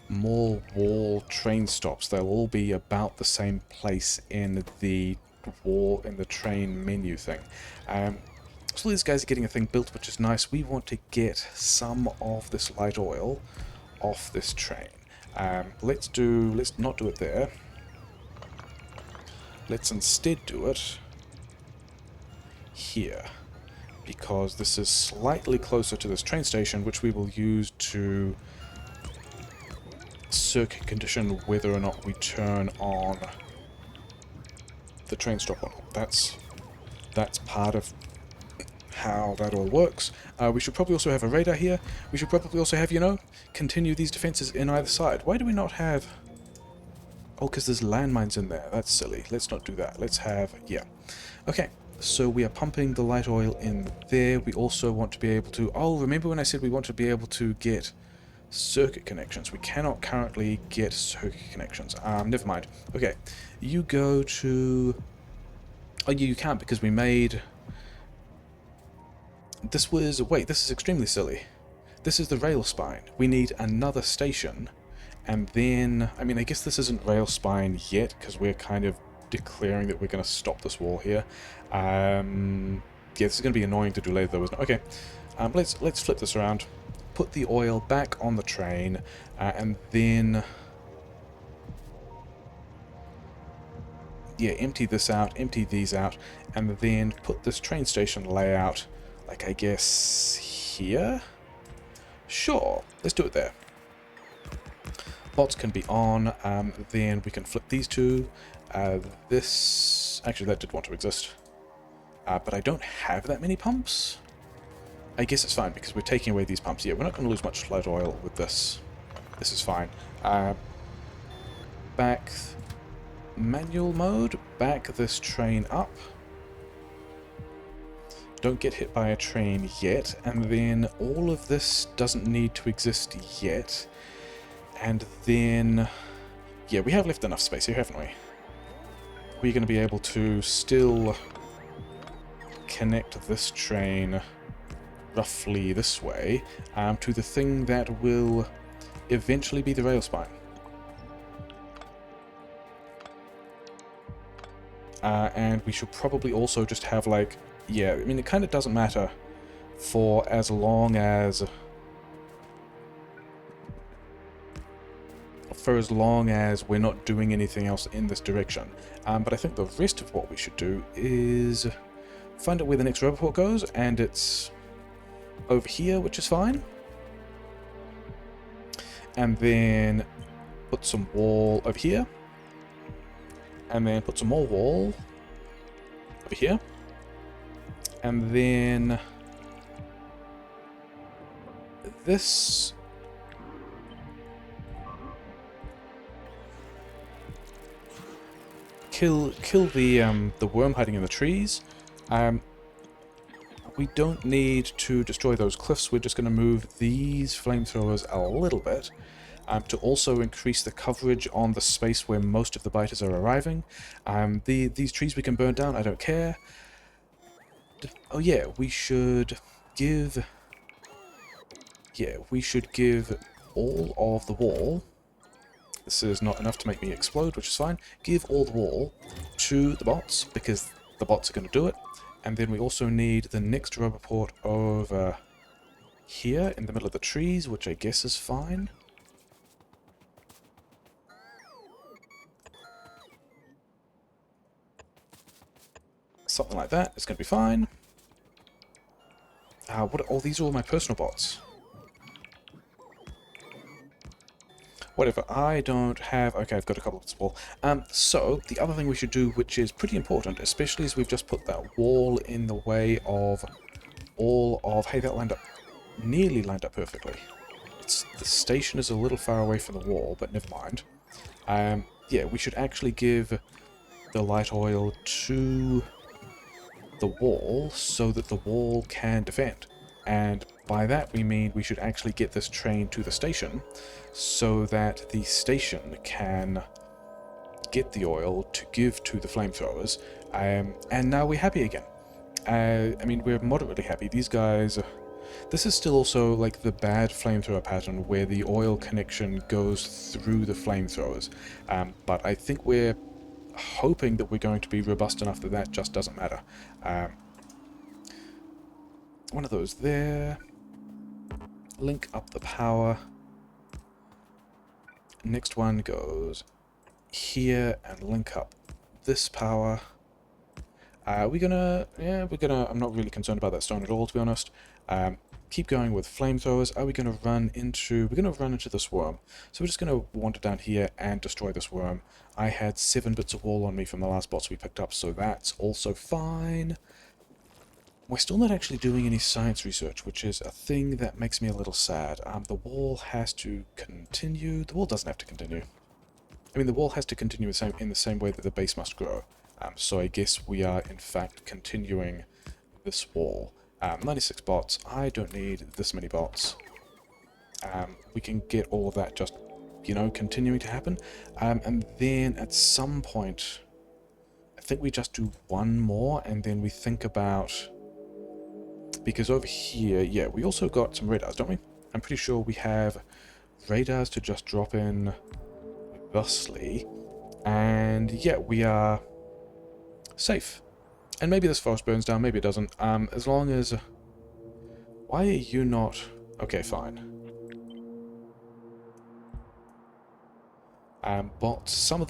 more wall train stops, they'll all be about the same place in the wall, in the train menu thing. So these guys are getting a thing built, which is nice. We want to get some of this light oil off this train. Let's not do it there. Let's instead do it here, because this is slightly closer to this train station, which we will use to circuit condition whether or not we turn on the train stop or not. That's part of how that all works. We should probably also have a radar here. We should probably also have, continue these defenses in either side. Why do we not have... Oh, because there's landmines in there. That's silly. Let's not do that. Let's have... Yeah. Okay, so we are pumping the light oil in there. We also want to be able to... Oh, remember when I said we want to be able to get circuit connections? We cannot currently get circuit connections. Never mind. Okay, you go to... Oh, you can't because we made... This was... Wait, this is extremely silly. This is the rail spine. We need another station... And then, I mean, I guess this isn't rail spine yet, because we're kind of declaring that we're going to stop this wall here. Yeah, this is going to be annoying to do later, though, isn't it? Okay, let's flip this around. Put the oil back on the train, and then... Yeah, empty this out, empty these out, and then put this train station layout, like, I guess, here? Sure, let's do it there. Bots can be on, then we can flip these two. This... Actually, that did want to exist. but I don't have that many pumps. I guess it's fine because we're taking away these pumps. Yeah, we're not going to lose much light oil with this. This is fine. Back manual mode. Back this train up. Don't get hit by a train yet. And then all of this doesn't need to exist yet. And then... yeah, we have left enough space here, haven't we? We're going to be able to still connect this train roughly this way to the thing that will eventually be the rail spine. And we should probably also just have, like, yeah, I mean, it kind of doesn't matter for as long as we're not doing anything else in this direction. But I think the rest of what we should do is find out where the next rubber port goes, and it's over here, which is fine. And then put some wall over here. And then put some more wall over here. And then this... kill the worm hiding in the trees. We don't need to destroy those cliffs. We're just going to move these flamethrowers a little bit to also increase the coverage on the space where most of the biters are arriving. These trees we can burn down, I don't care. Oh yeah, we should give... yeah, we should give all of the wall... this is not enough to make me explode, which is fine. Give all the wall to the bots, because the bots are going to do it. And then we also need the next rubber port over here in the middle of the trees, which I guess is fine. Something like that. It's going to be fine. What? Oh, these are all my personal bots. Whatever, I don't have... okay, I've got a couple of wall. So, the other thing we should do, which is pretty important, especially as we've just put that wall in the way of all of... hey, that lined up... nearly lined up perfectly. The station is a little far away from the wall, but never mind. Yeah, we should actually give the light oil to the wall so that the wall can defend. And by that we mean we should actually get this train to the station so that the station can get the oil to give to the flamethrowers. And now we're happy again. I mean, we're moderately happy. These guys... this is still also like the bad flamethrower pattern where the oil connection goes through the flamethrowers. But I think we're hoping that we're going to be robust enough that that just doesn't matter. One of those there. Link up the power. Next one goes here and link up this power. We're gonna... yeah, we're gonna... I'm not really concerned about that stone at all, to be honest. Keep going with flamethrowers. Are we going to run into... we're going to run into this worm. So we're just going to wander down here and destroy this worm. I had 7 bits of wall on me from the last bots we picked up, so that's also fine. We're still not actually doing any science research, which is a thing that makes me a little sad. The wall has to continue... the wall doesn't have to continue. I mean, the wall has to continue in the same way that the base must grow. So I guess we are, in fact, continuing this wall. 96 bots. I don't need this many bots. We can get all of that just, you know, continuing to happen. And then at some point, I think we just do one more, and then we think about... because over here, yeah, we also got some radars, don't we? I'm pretty sure we have radars to just drop in thusly. And yeah, we are safe. And maybe this forest burns down, maybe it doesn't. As long as... why are you not... okay, fine. Bots. Some of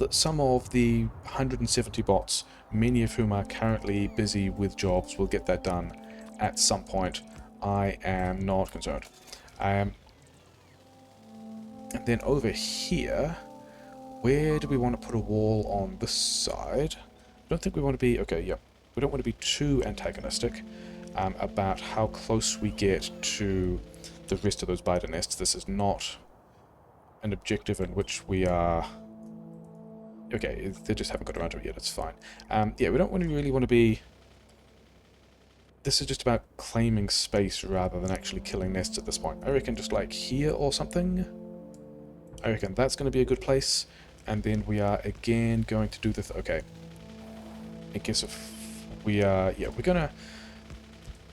the 170 bots, many of whom are currently busy with jobs, will get that done at some point. I am not concerned. And then over here, where do we want to put a wall on this side? I don't think we want to be... okay, yep. we don't want to be too antagonistic about how close we get to the rest of those biter nests. This is not an objective in which we are... Okay, they just haven't got around to it yet, it's fine. Yeah, we don't really want to be... This is just about claiming space rather than actually killing nests at this point. I reckon just like here or something. I reckon that's going to be a good place. And then we are again going to do the... Okay. I guess if we are... Yeah, we're going to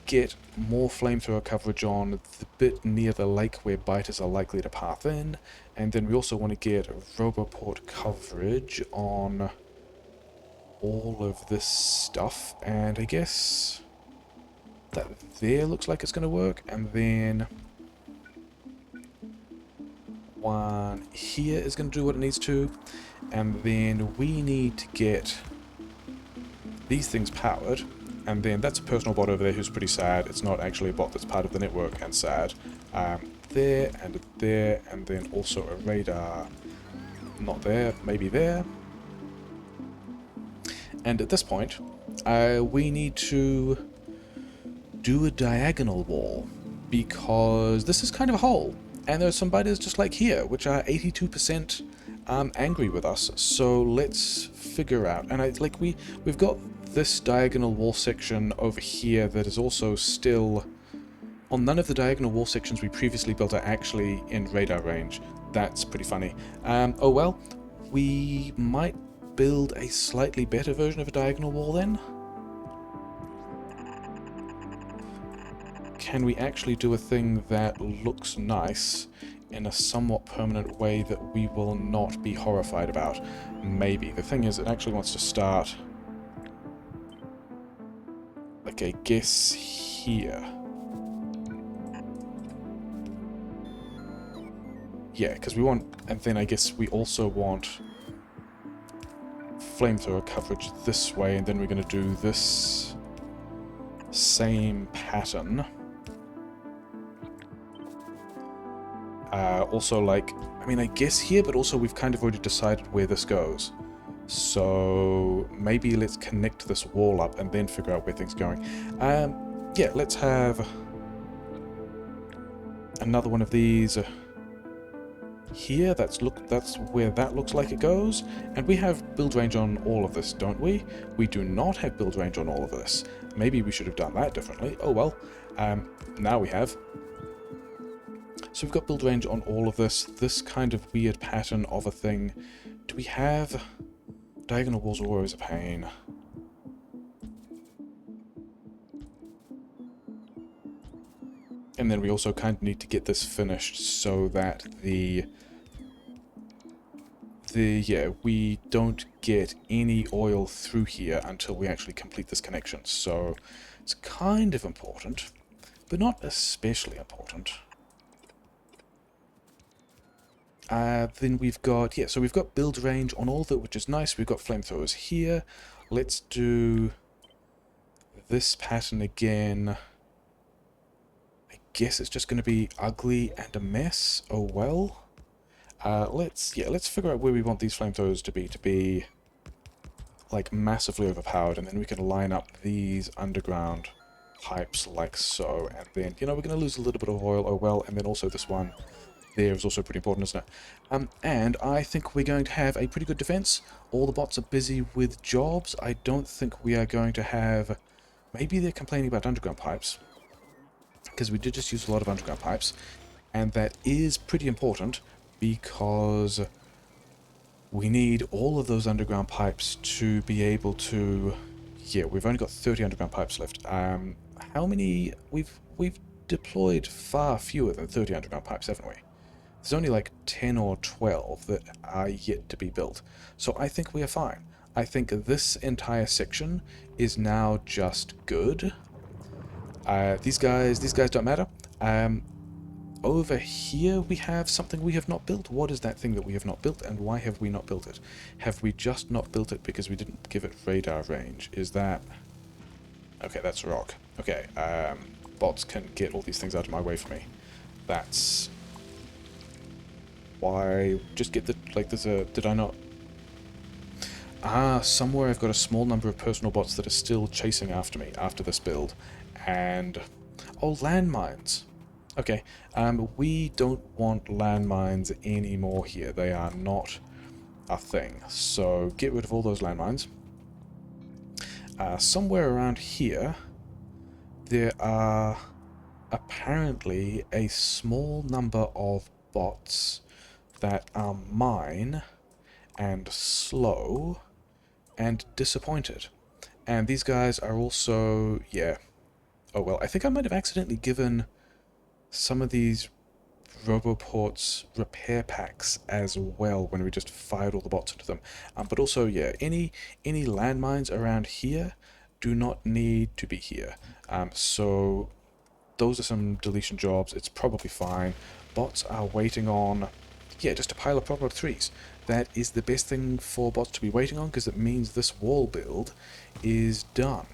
get more flamethrower coverage on the bit near the lake where biters are likely to path in. And then we also want to get roboport coverage on all of this stuff. And I guess that there looks like it's going to work. And then one here is going to do what it needs to. And then we need to get these things powered. And then that's a personal bot over there who's pretty sad. It's not actually a bot that's part of the network and sad. There, and then also a radar. Not there, maybe there. And at this point, we need to do a diagonal wall, because this is kind of a hole. And there's some biters just like here, which are 82% angry with us. So let's figure out. And we've got this diagonal wall section over here that is also still... Well, none of the diagonal wall sections we previously built are actually in radar range. That's pretty funny. Oh well, we might build a slightly better version of a diagonal wall then. Can we actually do a thing that looks nice in a somewhat permanent way that we will not be horrified about? Maybe. The thing is, it actually wants to start... like, I guess here. Yeah, because we want... And then I guess we also want flamethrower coverage this way, and then we're going to do this same pattern. Also, like, I mean, I guess here, but also we've kind of already decided where this goes. So maybe let's connect this wall up and then figure out where things are going. Yeah, let's have another one of these here. That's where that looks like it goes. And we have build range on all of this, don't we? We do not have build range on all of this. Maybe we should have done that differently. Oh well. Now we have. So we've got build range on all of this kind of weird pattern of a thing. Do we have... Diagonal walls are always a pain. And then we also kind of need to get this finished so that yeah, we don't get any oil through here until we actually complete this connection. So it's kind of important, but not especially important. Then we've got, yeah, so we've got build range on all of it, which is nice. We've got flamethrowers here. Let's do this pattern again. I guess it's just going to be ugly and a mess. Oh well. Let's figure out where we want these flamethrowers to be like massively overpowered, and then we can line up these underground pipes like so, and then, you know, we're going to lose a little bit of oil. Oh well. And then also this one there is also pretty important, isn't it? And I think we're going to have a pretty good defense. All the bots are busy with jobs. I don't think we are going to have... Maybe they're complaining about underground pipes, because we did just use a lot of underground pipes, and that is pretty important because we need all of those underground pipes to be able to... Yeah, we've only got 30 underground pipes left. How many... We've deployed far fewer than 30 underground pipes, haven't we? There's only like 10 or 12 that are yet to be built. So I think we are fine. I think this entire section is now just good. These guys don't matter. Over here we have something we have not built. What is that thing that we have not built, and why have we not built it? Have we just not built it because we didn't give it radar range? Is that... Okay, that's rock. Okay, bots can get all these things out of my way for me. That's... Why... Just get the... Like, there's a... Did I not... Somewhere I've got a small number of personal bots that are still chasing after me after this build. And... oh, landmines. Okay, we don't want landmines anymore here. They are not a thing. So get rid of all those landmines. Somewhere around here, there are apparently a small number of bots that are mine and slow and disappointed. And these guys are also, yeah. Oh well, I think I might have accidentally given some of these Roboport's repair packs as well when we just fired all the bots into them. But also, yeah, any landmines around here do not need to be here. So those are some deletion jobs. It's probably fine. Bots are waiting on, yeah, just a pile of proper threes. That is the best thing for bots to be waiting on because it means this wall build is done.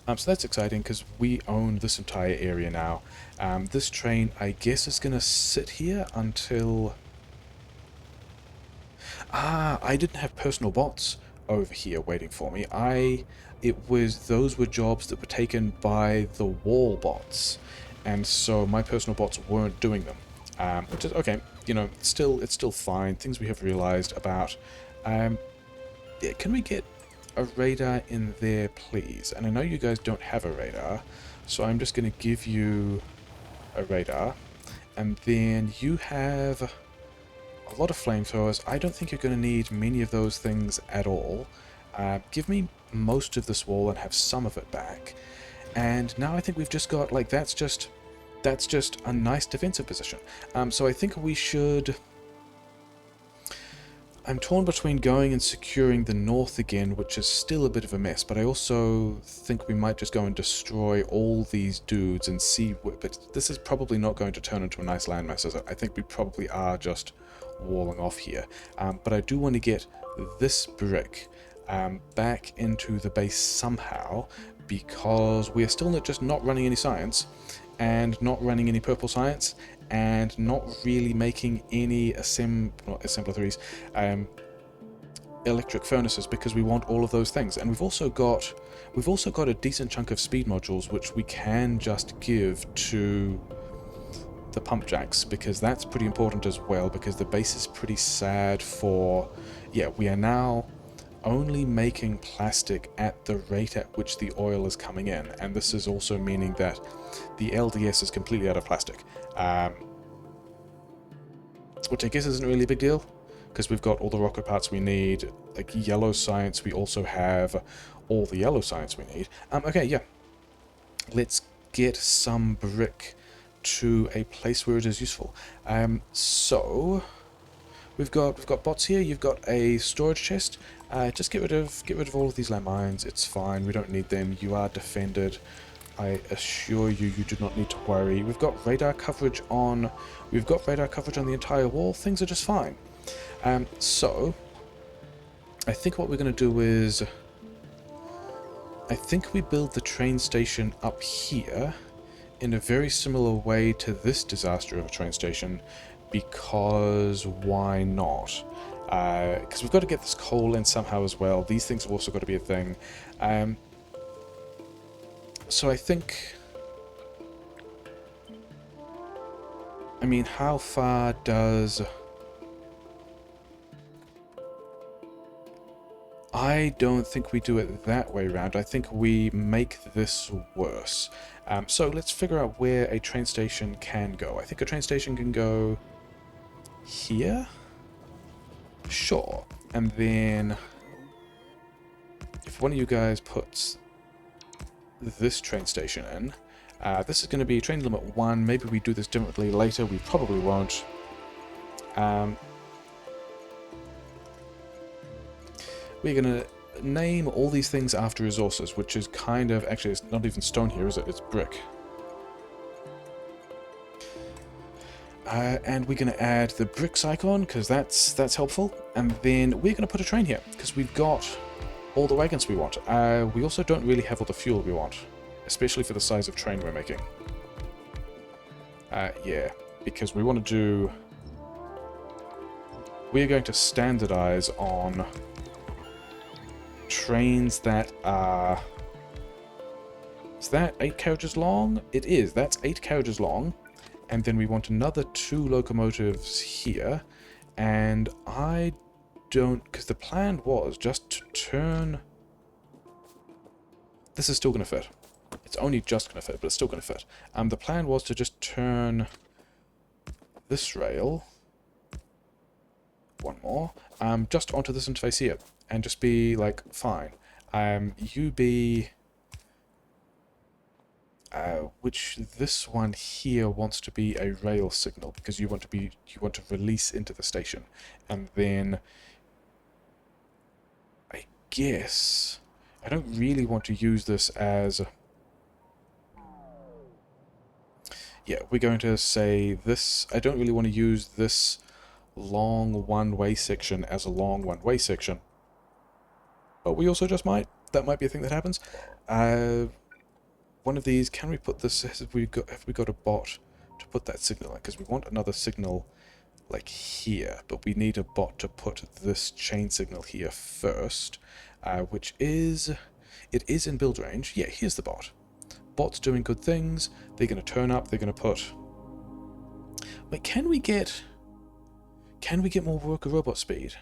So that's exciting because we own this entire area now. This train, I guess, is going to sit here until... I didn't have personal bots over here waiting for me. Those were jobs that were taken by the wall bots, and so my personal bots weren't doing them. Which is okay. You know, it's still fine. Things we have realized about. Yeah, can we get a radar in there, please? And I know you guys don't have a radar, so I'm just going to give you a radar. And then you have a lot of flamethrowers. I don't think you're going to need many of those things at all. Give me most of this wall and have some of it back. And now I think we've just got, like, that's just a nice defensive position. So I think we should... I'm torn between going and securing the north again, which is still a bit of a mess, but I also think we might just go and destroy all these dudes and see... But this is probably not going to turn into a nice landmass, is it? I think we probably are just walling off here. But I do want to get this brick back into the base somehow, because we are still not running any science, and not running any purple science, and not really making any assembler threes, electric furnaces, because we want all of those things. And we've also got a decent chunk of speed modules which we can just give to the pump jacks, because that's pretty important as well, because the base is pretty sad for... Yeah, we are now only making plastic at the rate at which the oil is coming in, and this is also meaning that the LDS is completely out of plastic, which I guess isn't really a big deal, because we've got all the rocket parts we need. Like yellow science, we also have all the yellow science we need. Okay, yeah, let's get some brick to a place where it is useful. So we've got bots here. You've got a storage chest. Just get rid of all of these landmines. It's fine. We don't need them. You are defended. I assure you, you do not need to worry. We've got radar coverage on the entire wall. Things are just fine. So I think what we're going to do is, I think we build the train station up here in a very similar way to this disaster of a train station, because why not? Because we've got to get this coal in somehow as well. These things have also got to be a thing. So I think... I mean, how far does... I don't think we do it that way round. I think we make this worse. So let's figure out where a train station can go. I think a train station can go here? Sure. And then if one of you guys puts this train station in, this is going to be train limit 1. Maybe we do this differently later. We probably won't. We're going to name all these things after resources, which is kind of... Actually, it's not even stone here, is it? It's brick. And we're going to add the bricks icon, because that's helpful. And then we're going to put a train here, because we've got all the wagons we want. We also don't really have all the fuel we want, especially for the size of train we're making. Yeah, because we want to do... we're going to standardize on trains that are... Is that 8 carriages long? It is. That's 8 carriages long. And then we want another 2 locomotives here. And I don't... Because the plan was just to turn... This is still going to fit. It's only just going to fit, but it's still going to fit. The plan was to just turn this rail, one more, just onto this interface here. And just be like, fine. You be... which this one here wants to be a rail signal because you want to release into the station, and then I guess I don't really want to use this as... Yeah, we're going to say this. I don't really want to use this long one-way section as a long one-way section, but we also just might. That might be a thing that happens. One of these, can we put this, have we got a bot to put that signal in? Because we want another signal like here, but we need a bot to put this chain signal here first, which is, it is in build range. Yeah, here's the bot. Bot's doing good things. They're going to turn up, they're going to put... Wait, can we get more worker robot speed?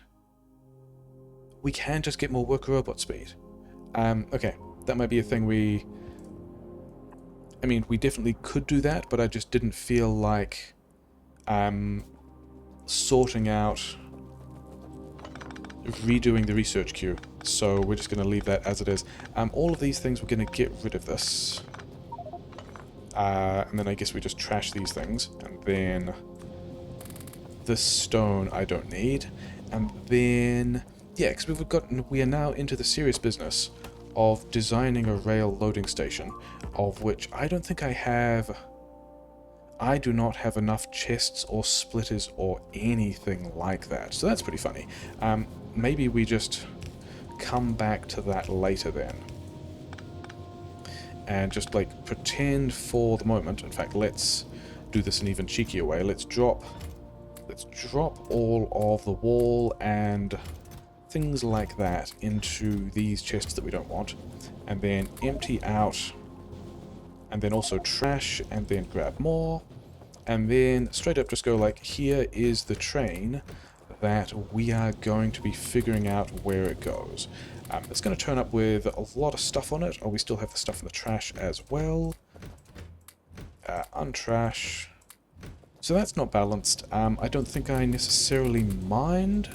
We can just get more worker robot speed. Okay, that might be a thing we... I mean, we definitely could do that, but I just didn't feel like sorting out, redoing the research queue. So we're just going to leave that as it is. All of these things, we're going to get rid of this. And then I guess we just trash these things. And then this stone I don't need. And then, yeah, because we are now into the serious business of designing a rail loading station, of which I don't think I have... I do not have enough chests or splitters or anything like that. So that's pretty funny. Maybe we just come back to that later then. And just like pretend for the moment, in fact let's do this in an even cheekier way. Let's drop all of the wall and things like that into these chests that we don't want, and then empty out, and then also trash, and then grab more, and then straight up just go like, here is the train that we are going to be figuring out where it goes. It's going to turn up with a lot of stuff on it. Oh, we still have the stuff in the trash as well. Untrash. So that's not balanced. I don't think I necessarily mind.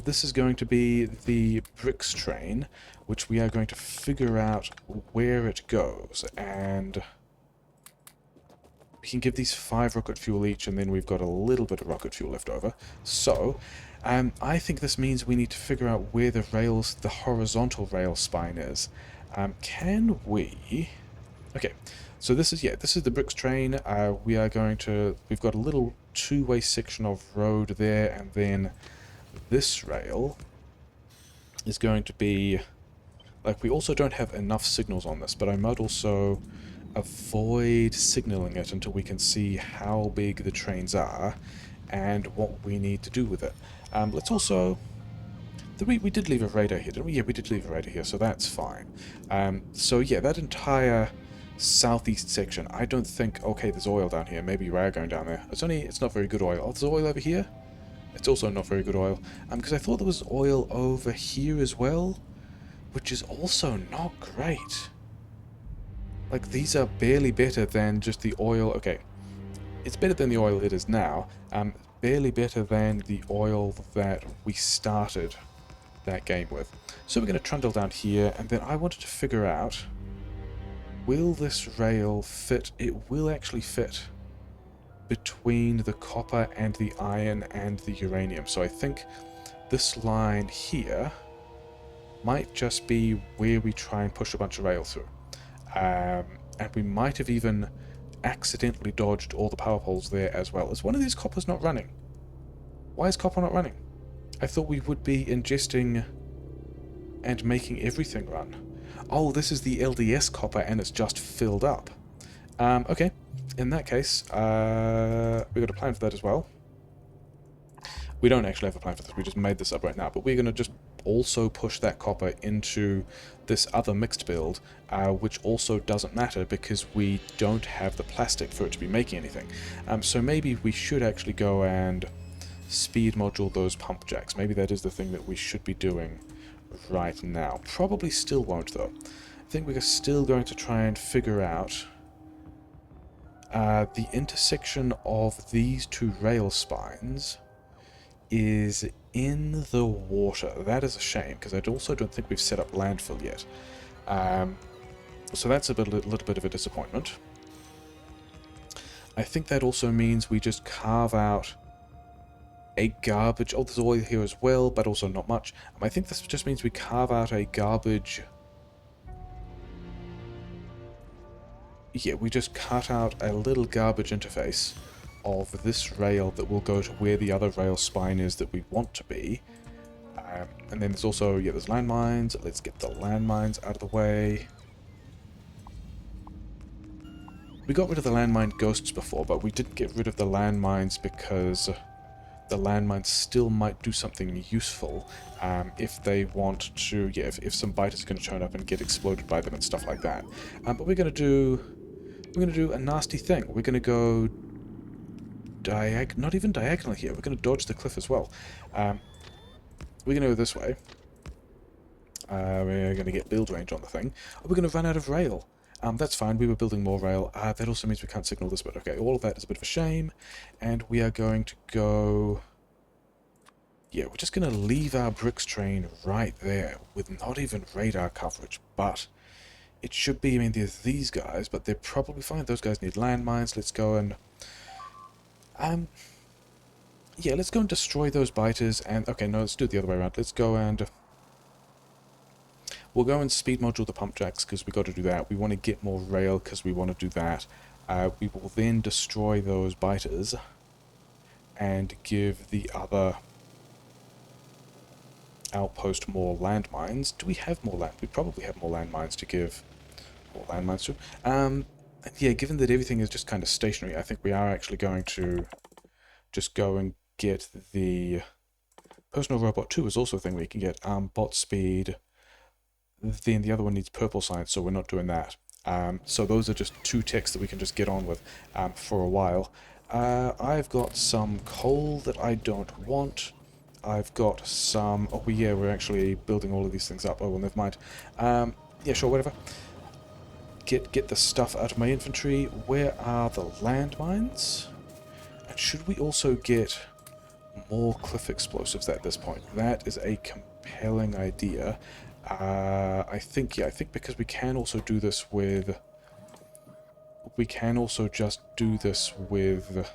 This is going to be the bricks train, which we are going to figure out where it goes, and we can give these 5 rocket fuel each, and then we've got a little bit of rocket fuel left over. So, I think this means we need to figure out where the horizontal rail spine is. Can we... Okay, so this is the bricks train. We've got a little 2-way section of road there, and then this rail is going to be... Like, we also don't have enough signals on this, but I might also avoid signaling it until we can see how big the trains are and what we need to do with it. Let's also... We did leave a radar here, didn't we? Yeah, we did leave a radar here, so that's fine. So yeah, that entire southeast section, I don't think... Okay, there's oil down here. Maybe we are going down there. It's not very good oil. Oh, there's oil over here? It's also not very good oil. Because I thought there was oil over here as well, which is also not great. Like, these are barely better than just the oil... Okay, it's better than the oil it is now. Barely better than the oil that we started that game with. So we're going to trundle down here, and then I wanted to figure out, will this rail fit? It will actually fit between the copper and the iron and the uranium. So I think this line here might just be where we try and push a bunch of rail through. And we might have even accidentally dodged all the power poles there as well. Is one of these coppers not running? Why is copper not running? I thought we would be ingesting and making everything run. Oh, this is the LDS copper and it's just filled up. Okay, in that case, we've got a plan for that as well. We don't actually have a plan for this, we just made this up right now, but we're going to just also push that copper into this other mixed build, which also doesn't matter because we don't have the plastic for it to be making anything. So maybe we should actually go and speed module those pump jacks. Maybe that is the thing that we should be doing right now. Probably still won't though. I think we're still going to try and figure out the intersection of these two rail spines is in the water. That is a shame, because I also don't think we've set up landfill yet. So that's a little bit of a disappointment. I think that also means we just carve out a garbage... Oh, there's oil here as well, but also not much. I think this just means we carve out a garbage... Yeah, we just cut out a little garbage interface of this rail that will go to where the other rail spine is that we want to be. And then there's also, yeah, there's landmines. Let's get the landmines out of the way. We got rid of the landmine ghosts before, but we didn't get rid of the landmines because the landmines still might do something useful if they want to, yeah, if some biters are going to turn up and get exploded by them and stuff like that. But we're going to do a nasty thing. We're going to go not even diagonal here. We're going to dodge the cliff as well. We're going to go this way. We're going to get build range on the thing. We're going to run out of rail. That's fine, we were building more rail. That also means we can't signal this bit. Okay, all of that is a bit of a shame. And we are going to go... Yeah, we're just going to leave our bricks train right there with not even radar coverage. But it should be, I mean, there's these guys, but they're probably fine. Those guys need landmines. Let's go and... yeah, let's go and destroy those biters. And okay, no, let's do it the other way around. Let's go and... We'll go and speed module the pump jacks because we got to do that. We want to get more rail because we want to do that. We will then destroy those biters and give the other outpost more landmines. Do we have more land? We probably have more landmines to give more landmines to. Yeah, given that everything is just kind of stationary, I think we are actually going to just go and get the personal robot 2 is also a thing we can get. Bot speed. Then the other one needs purple science, so we're not doing that. So those are just two techs that we can just get on with for a while. I've got some coal that I don't want. I've got some... Oh, yeah, we're actually building all of these things up. Oh, well, never mind. Yeah, sure, whatever. Get the stuff out of my inventory. Where are the landmines? And should we also get more cliff explosives at this point? That is a compelling idea. I think because we can also do this with... We can also just do this with...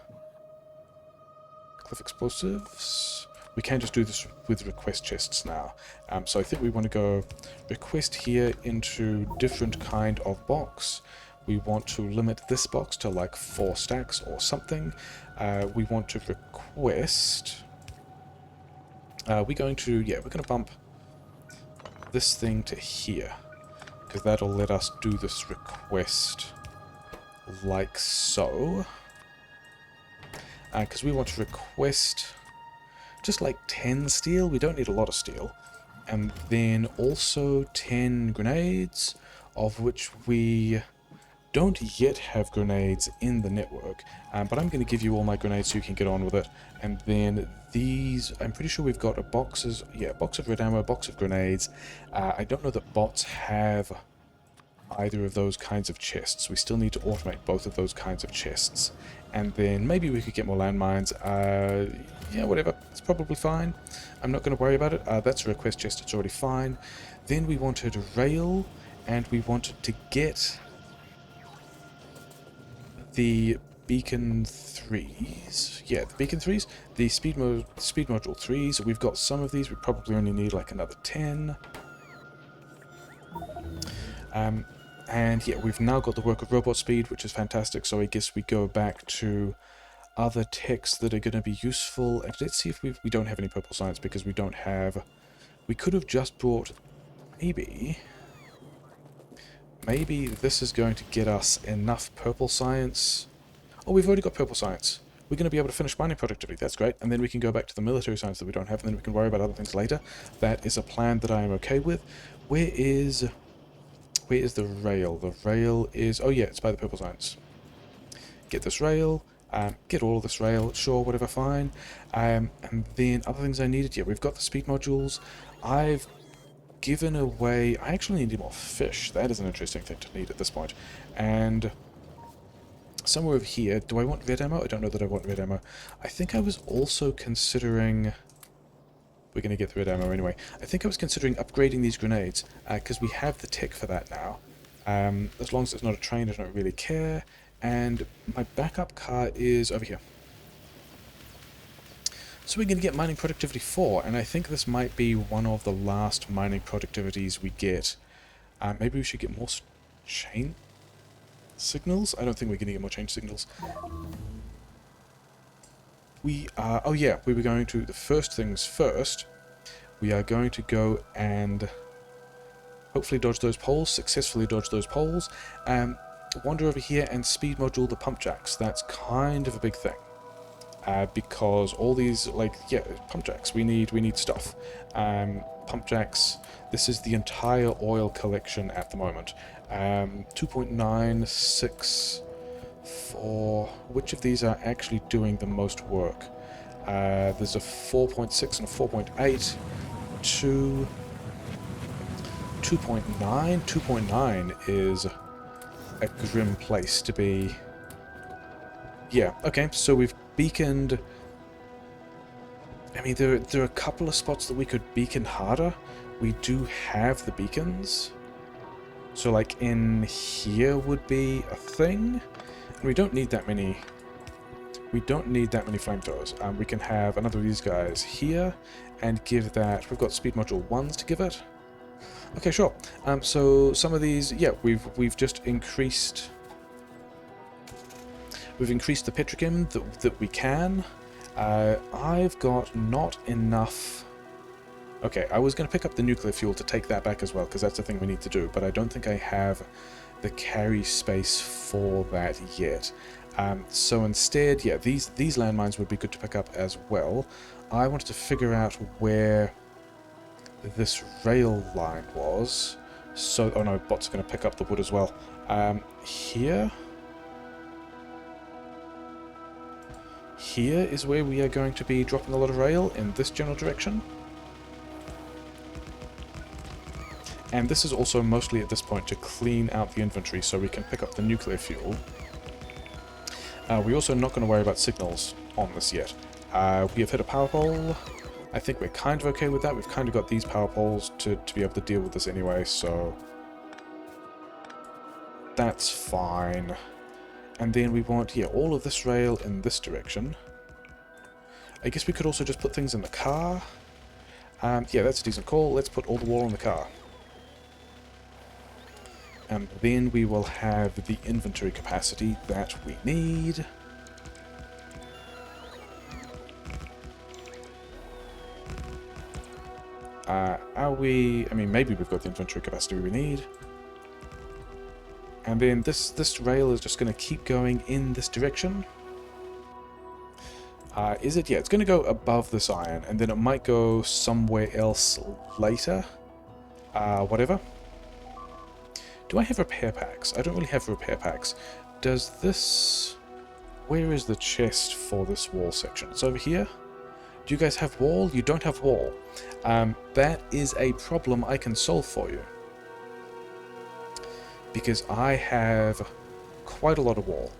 Cliff explosives? We can just do this with request chests now. So I think we want to go request here into different kind of box. We want to limit this box to like 4 stacks or something. We want to request... we're going to bump this thing to here, because that'll let us do this request like so. Because we want to request just like 10 steel. We don't need a lot of steel. And then also 10 grenades, of which we don't yet have grenades in the network. But I'm going to give you all my grenades so you can get on with it. And then these, I'm pretty sure we've got a box of red ammo, a box of grenades. I don't know that bots have either of those kinds of chests. We still need to automate both of those kinds of chests. And then maybe we could get more landmines. Yeah, whatever. It's probably fine. I'm not going to worry about it. That's a request chest. It's already fine. Then we wanted rail, and we wanted to get the beacon 3s. Yeah, the beacon 3s. The speed module 3s. We've got some of these. We probably only need like another 10. And yeah, we've now got the worker robot speed, which is fantastic. So I guess we go back to other techs that are going to be useful. And let's see if we don't have any purple science because we don't have... We could have just brought... Maybe this is going to get us enough purple science. Oh, we've already got purple science. we're going to be able to finish mining productivity. That's great. And then we can go back to the military science that we don't have, and then we can worry about other things later. That is a plan that I am okay with. Where is the rail? The rail is... oh yeah, it's by the purple zones. Get this rail. Get all of this rail. Sure, whatever, fine. And then other things I needed. Yeah, we've got the speed modules. I've given away... I actually need more fish. That is an interesting thing to need at this point. And somewhere over here... do I want red ammo? I don't know that I want red ammo. I think I was also considering... we're going to get the red ammo anyway. I think I was considering upgrading these grenades, because we have the tech for that now. As long as it's not a train, I don't really care. And my backup car is over here. So we're going to get mining productivity 4, and I think this might be one of the last mining productivities we get. Maybe we should get more chain signals? I don't think we're going to get more chain signals. We are... oh yeah, we were going to... the first things first, we are going to go and hopefully dodge those poles, successfully dodge those poles, wander over here and speed module the pump jacks. That's kind of a big thing. Because all these, like, yeah, pump jacks, we need stuff. Pump jacks, this is the entire oil collection at the moment. 2.964, which of these are actually doing the most work? There's a 4.6 and a 4.8, 2.9. 2.9 is a grim place to be. Yeah, okay, so we've beaconed... I mean, there are a couple of spots that we could beacon harder. We do have the beacons. So, like, in here would be a thing. And we don't need that many... we don't need that many flamethrowers. We can have another of these guys here and give that... we've got speed module 1s to give it. Okay, sure. So some of these, yeah, we've just increased... we've increased the petrochem that we can. I've got not enough... okay, I was going to pick up the nuclear fuel to take that back as well, because that's the thing we need to do, but I don't think I have the carry space for that yet. So instead, yeah, these landmines would be good to pick up as well. I wanted to figure out where this rail line was. So, oh no, bots are going to pick up the wood as well. Here? Here is where we are going to be dropping a lot of rail, in this general direction. And this is also mostly at this point to clean out the inventory so we can pick up the nuclear fuel. We're also not going to worry about signals on this yet. We have hit a power pole. I think we're kind of okay with that. We've kind of got these power poles to be able to deal with this anyway, so that's fine. And then we want, yeah, all of this rail in this direction. I guess we could also just put things in the car. Yeah, that's a decent call. Let's put all the wall in the car. And then we will have the inventory capacity that we need. Are we... I mean, maybe we've got the inventory capacity we need. And then this rail is just going to keep going in this direction. Is it? Yeah, it's going to go above this iron, and then it might go somewhere else later. Whatever. Do I have repair packs? I don't really have repair packs. Does this... where is the chest for this wall section? It's over here. Do you guys have wall? You don't have wall. That is a problem I can solve for you. Because I have quite a lot of wall.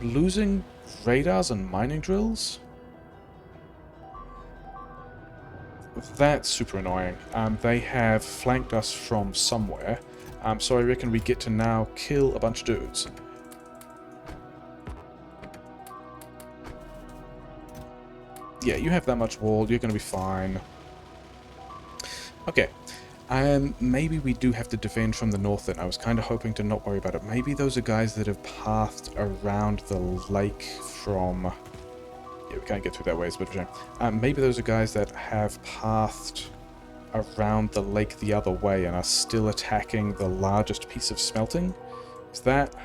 Losing radars and mining drills? That's super annoying. They have flanked us from somewhere. So I reckon we get to now kill a bunch of dudes. Yeah, you have that much wall, you're going to be fine. Okay. Maybe we do have to defend from the north then. I was kind of hoping to not worry about it. Maybe those are guys that have pathed around the lake from... yeah, we can't get through that way, it's a bit of a shame. Maybe those are guys that have pathed around the lake the other way and are still attacking the largest piece of smelting. Is that...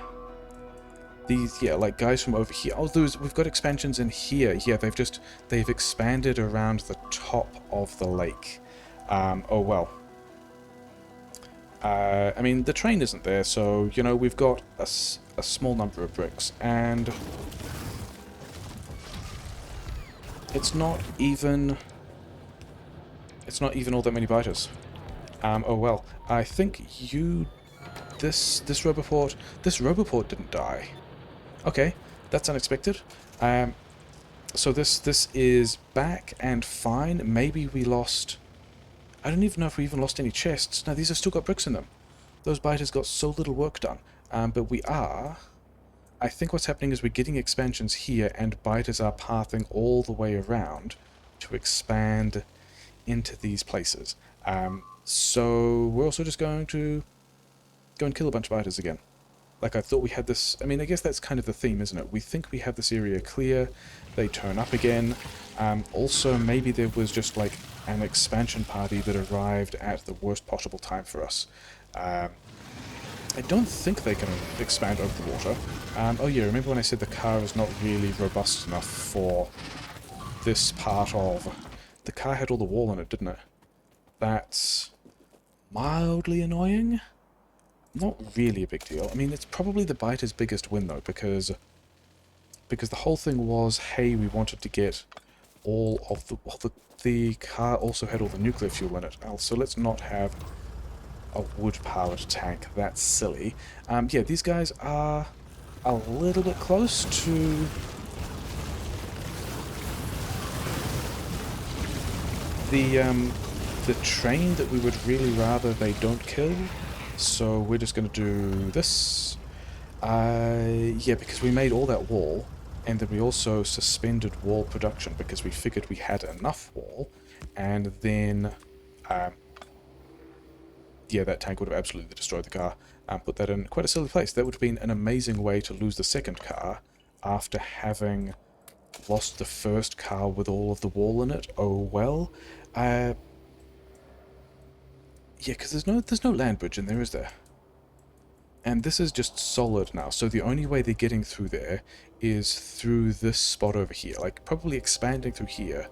these, yeah, like guys from over here. Oh, we've got expansions in here. Yeah, they've expanded around the top of the lake. Oh well. I mean, the train isn't there, so, you know, we've got a small number of bricks, and it's not even all that many biters. Oh well. I think this Roboport didn't die. Okay, that's unexpected. So this is back and fine. Maybe we lost... I don't even know if we even lost any chests. No, these have still got bricks in them. Those biters got so little work done. But we are... I think what's happening is we're getting expansions here, and biters are pathing all the way around to expand into these places. So we're also just going to go and kill a bunch of biters again. Like, I thought we had this... I mean, I guess that's kind of the theme, isn't it? We think we have this area clear, they turn up again. Also, maybe there was just, like, an expansion party that arrived at the worst possible time for us. I don't think they can expand over the water. Oh yeah, remember when I said the car is not really robust enough for this part of... The car had all the wall in it, didn't it? That's mildly annoying. Not really a big deal. I mean, it's probably the biter's biggest win, though, because the whole thing was, hey, we wanted to get all of the... Well, the car also had all the nuclear fuel in it. So let's not have a wood-powered tank. That's silly. Yeah, these guys are a little bit close to... the train that we would really rather they don't kill. So we're just going to do this. Yeah, because we made all that wall, and then we also suspended wall production because we figured we had enough wall, and then, yeah, that tank would have absolutely destroyed the car and put that in quite a silly place. That would have been an amazing way to lose the second car after having lost the first car with all of the wall in it. Oh well. Yeah, because there's no land bridge in there, is there? And this is just solid now, so the only way they're getting through there is through this spot over here, like probably expanding through here.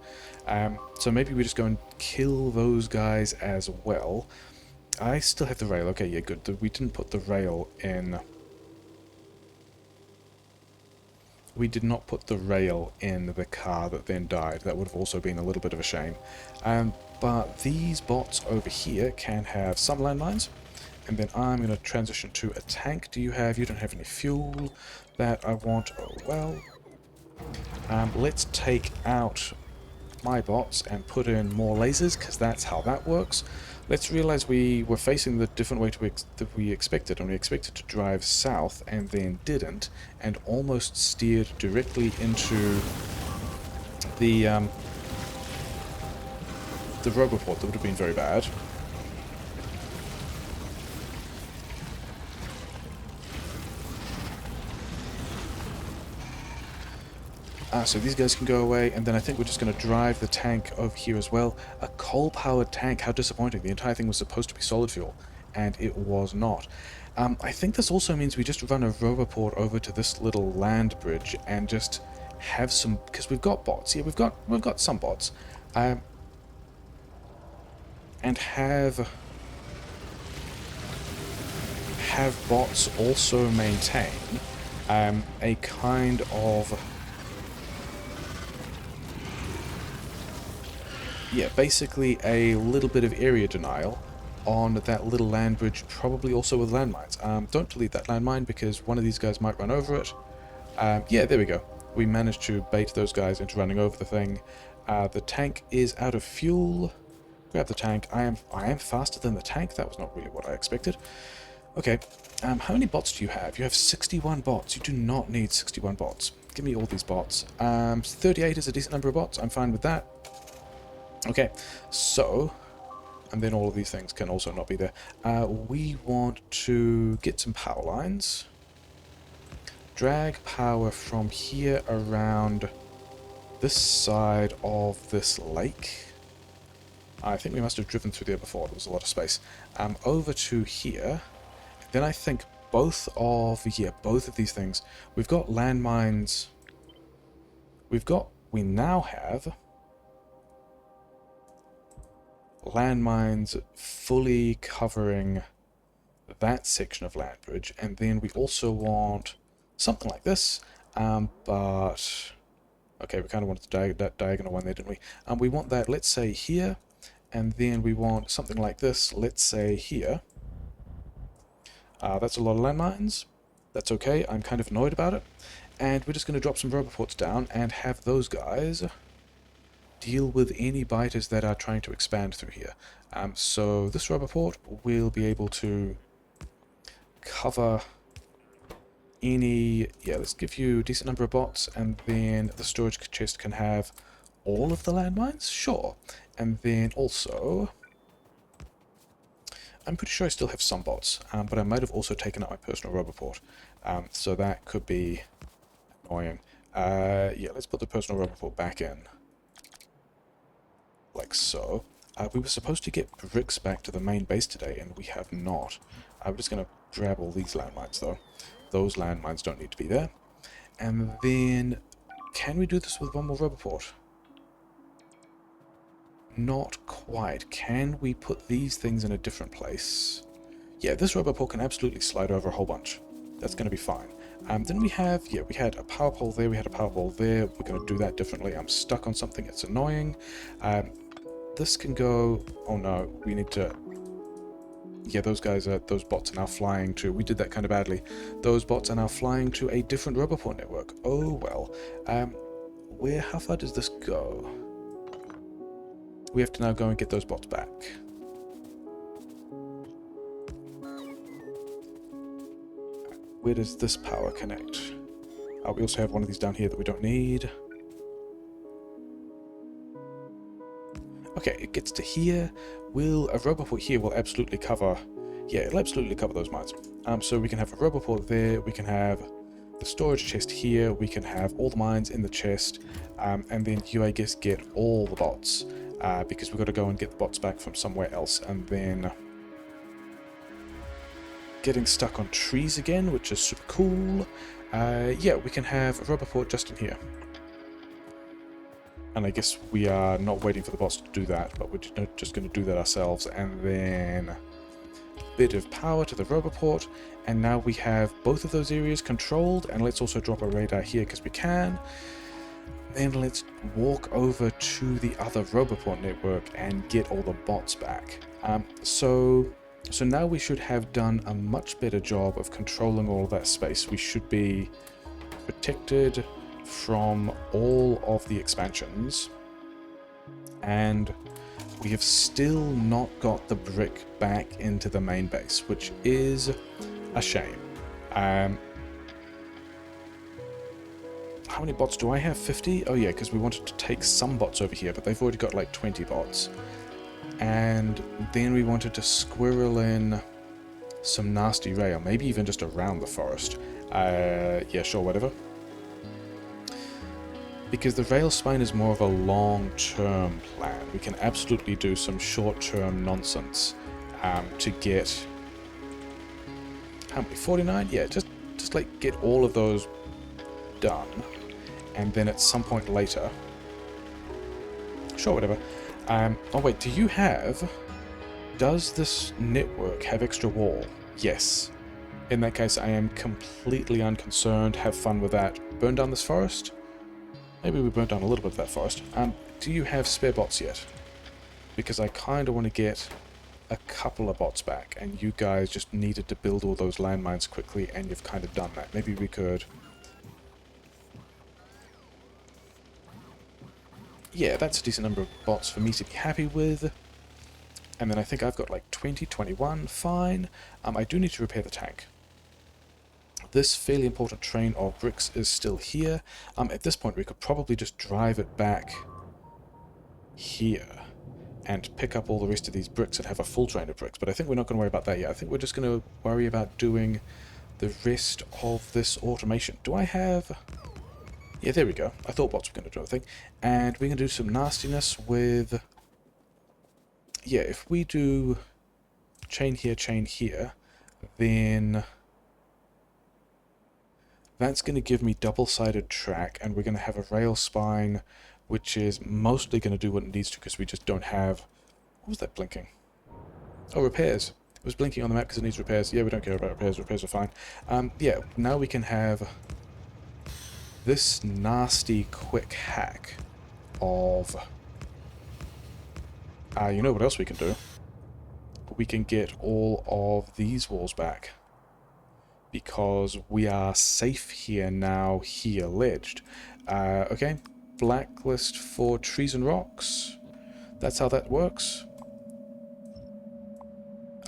So maybe we just go and kill those guys as well. I still have the rail. Okay, yeah, good. We didn't put the rail in... We did not put the rail in the car that then died. That would have also been a little bit of a shame. But these bots over here can have some landmines. And then I'm going to transition to a tank. You don't have any fuel that I want. Oh, well. Let's take out my bots and put in more lasers, because that's how that works. Let's realize we were facing the different way that we expected, and we expected to drive south and then didn't, and almost steered directly into the Roboport. That would have been very bad. So these guys can go away, and then I think we're just going to drive the tank over here as well. A coal-powered tank, how disappointing. The entire thing was supposed to be solid fuel, and it was not. I think this also means we just run a Roboport over to this little land bridge and just have some... Because we've got bots. Yeah, we've got some bots. And have bots also maintain a kind of... Yeah, basically a little bit of area denial on that little land bridge, probably also with landmines. Don't delete that landmine because one of these guys might run over it. Yeah, there we go. We managed to bait those guys into running over the thing. The tank is out of fuel. Grab the tank. I am faster than the tank. That was not really what I expected. Okay, how many bots do you have? You have 61 bots. You do not need 61 bots. Give me all these bots. 38 is a decent number of bots. I'm fine with that. Okay, so, and then all of these things can also not be there. We want to get some power lines. Drag power from here around this side of this lake. I think we must have driven through there before. There was a lot of space. Over to here. Then I think both of these things. We've got landmines. We now have landmines fully covering that section of land bridge, and then we also want something like this, but okay, we kind of wanted that diagonal one there, didn't we? We want that, let's say, here, and then we want something like this, let's say, here. That's a lot of landmines. That's okay, I'm kind of annoyed about it. And we're just going to drop some roboports down and have those guys deal with any biters that are trying to expand through here. So this roboport will be able to cover any... Yeah, let's give you a decent number of bots, and then the storage chest can have all of the landmines? Sure. And then also... I'm pretty sure I still have some bots, but I might have also taken out my personal roboport. So that could be annoying. Yeah, let's put the personal roboport back in. Like so. We were supposed to get bricks back to the main base today, and we have not. I'm just going to grab all these landmines, though. Those landmines don't need to be there. And then, can we do this with one more roboport? Not quite. Can we put these things in a different place? Yeah, this roboport can absolutely slide over a whole bunch. That's going to be fine. Then we have, yeah, we had a power pole there, we had a power pole there. We're going to do that differently. I'm stuck on something, it's annoying. This can go... Oh no, we need to... Yeah, those guys are... Those bots are now flying to... We did that kind of badly. Those bots are now flying to a different roboport network. Oh well. How far does this go? We have to now go and get those bots back. Where does this power connect? We also have one of these down here that we don't need. Okay, it gets to here. A roboport here will absolutely cover... Yeah, it'll absolutely cover those mines. So we can have a roboport there, we can have the storage chest here, we can have all the mines in the chest, and then you, I guess, get all the bots, because we've got to go and get the bots back from somewhere else, and then... Getting stuck on trees again, which is super cool. Yeah, we can have a roboport just in here. And I guess we are not waiting for the bots to do that, but we're just going to do that ourselves. And then a bit of power to the roboport. And now we have both of those areas controlled. And let's also drop a radar here because we can. Then let's walk over to the other roboport network and get all the bots back. So now we should have done a much better job of controlling all of that space. We should be protected from all of the expansions, and we have still not got the brick back into the main base, which is a shame. How many bots do I have? 50? Oh yeah, because we wanted to take some bots over here, but they've already got like 20 bots. And then we wanted to squirrel in some nasty rail, maybe even just around the forest. Yeah, sure, whatever. Because the rail spine is more of a long-term plan. We can absolutely do some short-term nonsense to get... How many? 49? Yeah, just like get all of those done. And then at some point later... Sure, whatever. Oh wait, do you have... Does this network have extra wall? Yes. In that case, I am completely unconcerned. Have fun with that. Burn down this forest? Maybe we burnt down a little bit of that forest. Do you have spare bots yet? Because I kind of want to get a couple of bots back, and you guys just needed to build all those landmines quickly, and you've kind of done that. Maybe we could... Yeah, that's a decent number of bots for me to be happy with. And then I think I've got like 20, 21, fine. I do need to repair the tank. This fairly important train of bricks is still here. At this point we could probably just drive it back here and pick up all the rest of these bricks and have a full train of bricks, but I think we're not going to worry about that yet. I think we're just going to worry about doing the rest of this automation. Do I have... Yeah, there we go. I thought bots were going to do a thing. And we're going to do some nastiness with... Yeah, if we do chain here, then... That's going to give me double-sided track, and we're going to have a rail spine, which is mostly going to do what it needs to, because we just don't have... What was that blinking? Oh, repairs. It was blinking on the map because it needs repairs. Yeah, we don't care about repairs. Repairs are fine. Yeah, now we can have this nasty quick hack of... you know what else we can do? We can get all of these walls back, because we are safe here now, here ledged. Okay, blacklist for trees and rocks. That's how that works.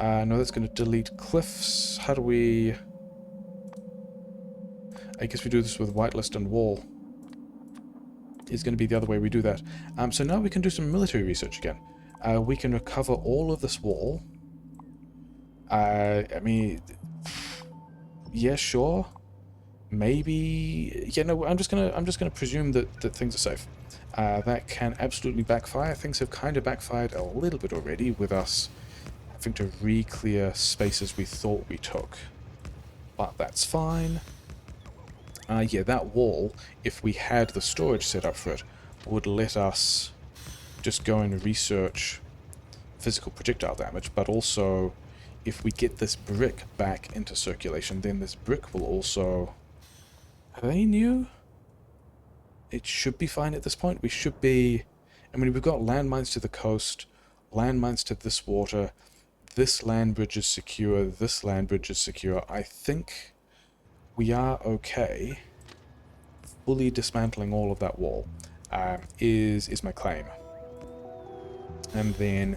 No, that's going to delete cliffs. How do we... I guess we do this with whitelist and wall. Is going to be the other way we do that. So now we can do some military research again. We can recover all of this wall. I mean... Yeah, sure. Maybe... Yeah, no, I'm just gonna presume that things are safe. That can absolutely backfire. Things have kind of backfired a little bit already with us having to re-clear spaces we thought we took. But that's fine. Yeah, that wall, if we had the storage set up for it, would let us just go and research physical projectile damage, but also if we get this brick back into circulation, then this brick will also... Are they new? It should be fine at this point. We should be... I mean, we've got landmines to the coast, landmines to this water, this land bridge is secure, this land bridge is secure. I think we are okay. Fully dismantling all of that wall is my claim. And then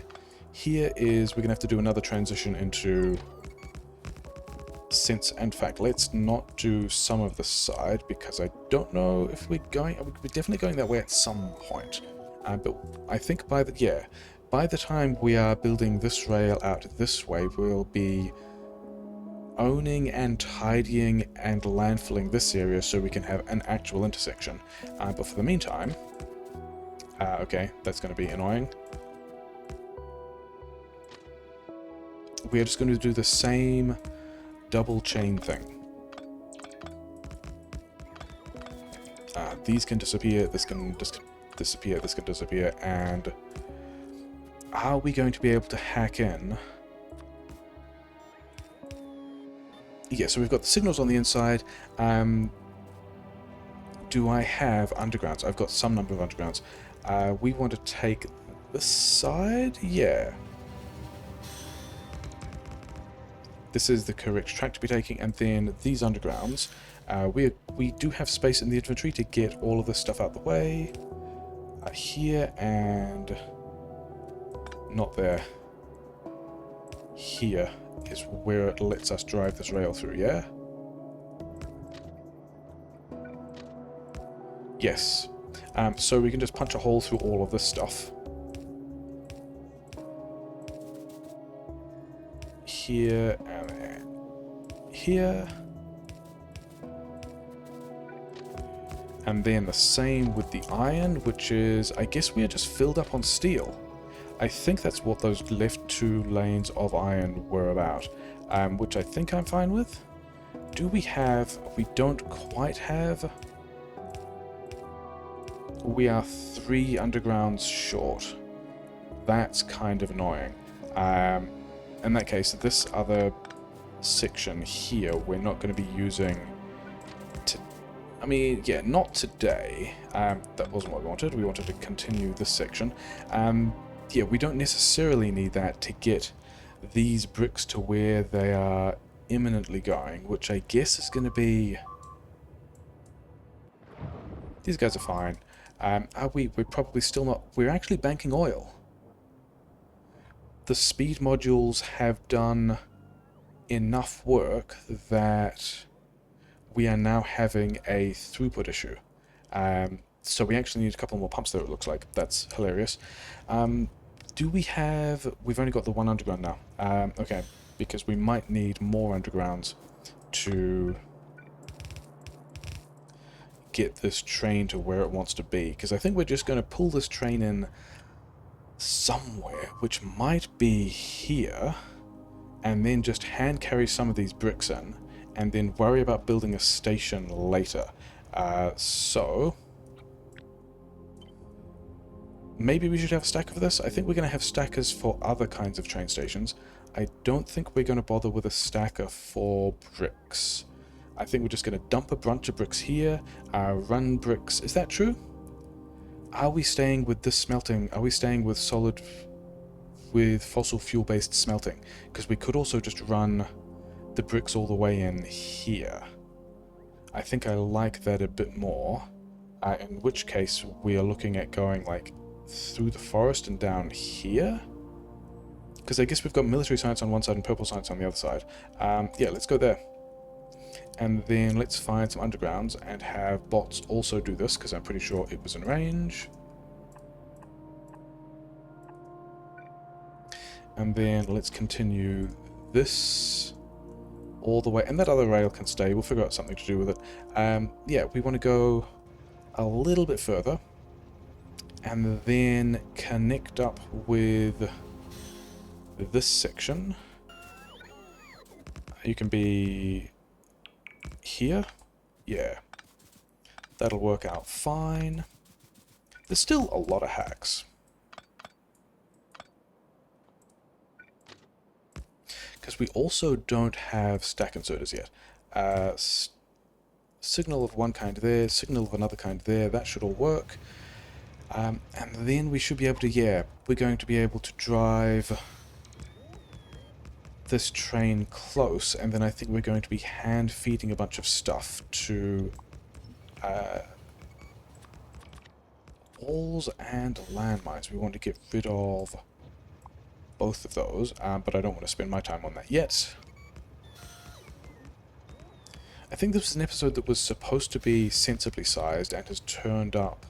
here is... We're going to have to do another transition into sense and fact. Let's not do some of the side, because I don't know if we're going... We're definitely going that way at some point. But I think by the time we are building this rail out this way, we'll be owning and tidying and landfilling this area so we can have an actual intersection. But for the meantime... okay, that's going to be annoying. We are just going to do the same double chain thing. These can disappear, this can disappear, this can disappear, and are we going to be able to hack in? Yeah, so we've got the signals on the inside. Do I have undergrounds? I've got some number of undergrounds. We want to take this side? Yeah. This is the correct track to be taking, and then these undergrounds. We do have space in the inventory to get all of this stuff out the way. Here and... not there. Here is where it lets us drive this rail through, yeah? Yes. So we can just punch a hole through all of this stuff. Here and here. And then the same with the iron, which is... I guess we are just filled up on steel. I think that's what those left 2 lanes of iron were about, which I think I'm fine with. Do we have... We don't quite have... We are 3 undergrounds short. That's kind of annoying. In that case, this other section here, we're not going to be using... I mean, yeah, not today. That wasn't what we wanted. We wanted to continue this section. Yeah, we don't necessarily need that to get these bricks to where they are imminently going, which I guess is going to be... These guys are fine. Are we? We're probably still not... We're actually banking oil. The speed modules have done enough work that we are now having a throughput issue. So we actually need a couple more pumps there, it looks like. That's hilarious. Do we have... We've only got the 1 underground now. Okay, because we might need more undergrounds to get this train to where it wants to be. Because I think we're just going to pull this train in somewhere, which might be here, and then just hand carry some of these bricks in, and then worry about building a station later. So maybe we should have a stack of this. I think we're going to have stackers for other kinds of train stations. I don't think we're going to bother with a stacker for bricks. I think we're just going to dump a bunch of bricks here, run bricks. Is that true? Are we staying with this smelting? Are we staying with fossil fuel based smelting? Because we could also just run the bricks all the way in here. I think I like that a bit more. In which case we are looking at going like through the forest and down here. Because I guess we've got military science on one side and purple science on the other side. Yeah, let's go there. And then let's find some undergrounds and have bots also do this, because I'm pretty sure it was in range. And then let's continue this all the way. And that other rail can stay. We'll figure out something to do with it. Yeah, we want to go a little bit further. And then connect up with this section. You can be here. Yeah. That'll work out fine. There's still a lot of hacks. Because we also don't have stack inserters yet. Signal of one kind there, signal of another kind there, that should all work. And then we should be able to, yeah, we're going to be able to drive this train close, and then I think we're going to be hand feeding a bunch of stuff to walls and landmines. We want to get rid of both of those, but I don't want to spend my time on that yet. I think this is an episode that was supposed to be sensibly sized and has turned up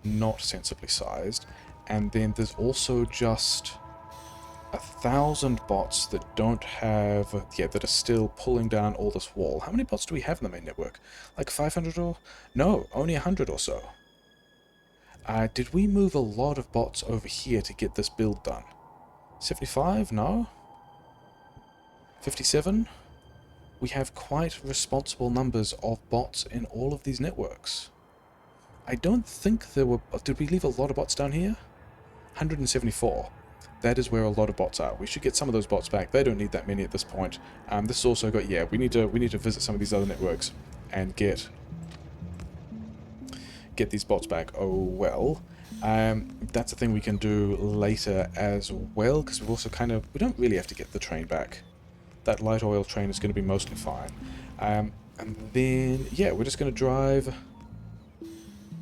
not sensibly sized, and then there's also just 1,000 bots that don't have, that are still pulling down all this wall. How many bots do we have in the main network? Like 500 or? No, only 100 or so. Did we move a lot of bots over here to get this build done? 75? No? 57? We have quite responsible numbers of bots in all of these networks. I don't think there were... Did we leave a lot of bots down here? 174. That is where a lot of bots are. We should get some of those bots back. They don't need that many at this point. This has also got... Yeah, we need to visit some of these other networks and get these bots back. Oh, well. That's a thing we can do later as well, because we've also kind of... We don't really have to get the train back. That light oil train is going to be mostly fine. And then, yeah, we're just going to drive...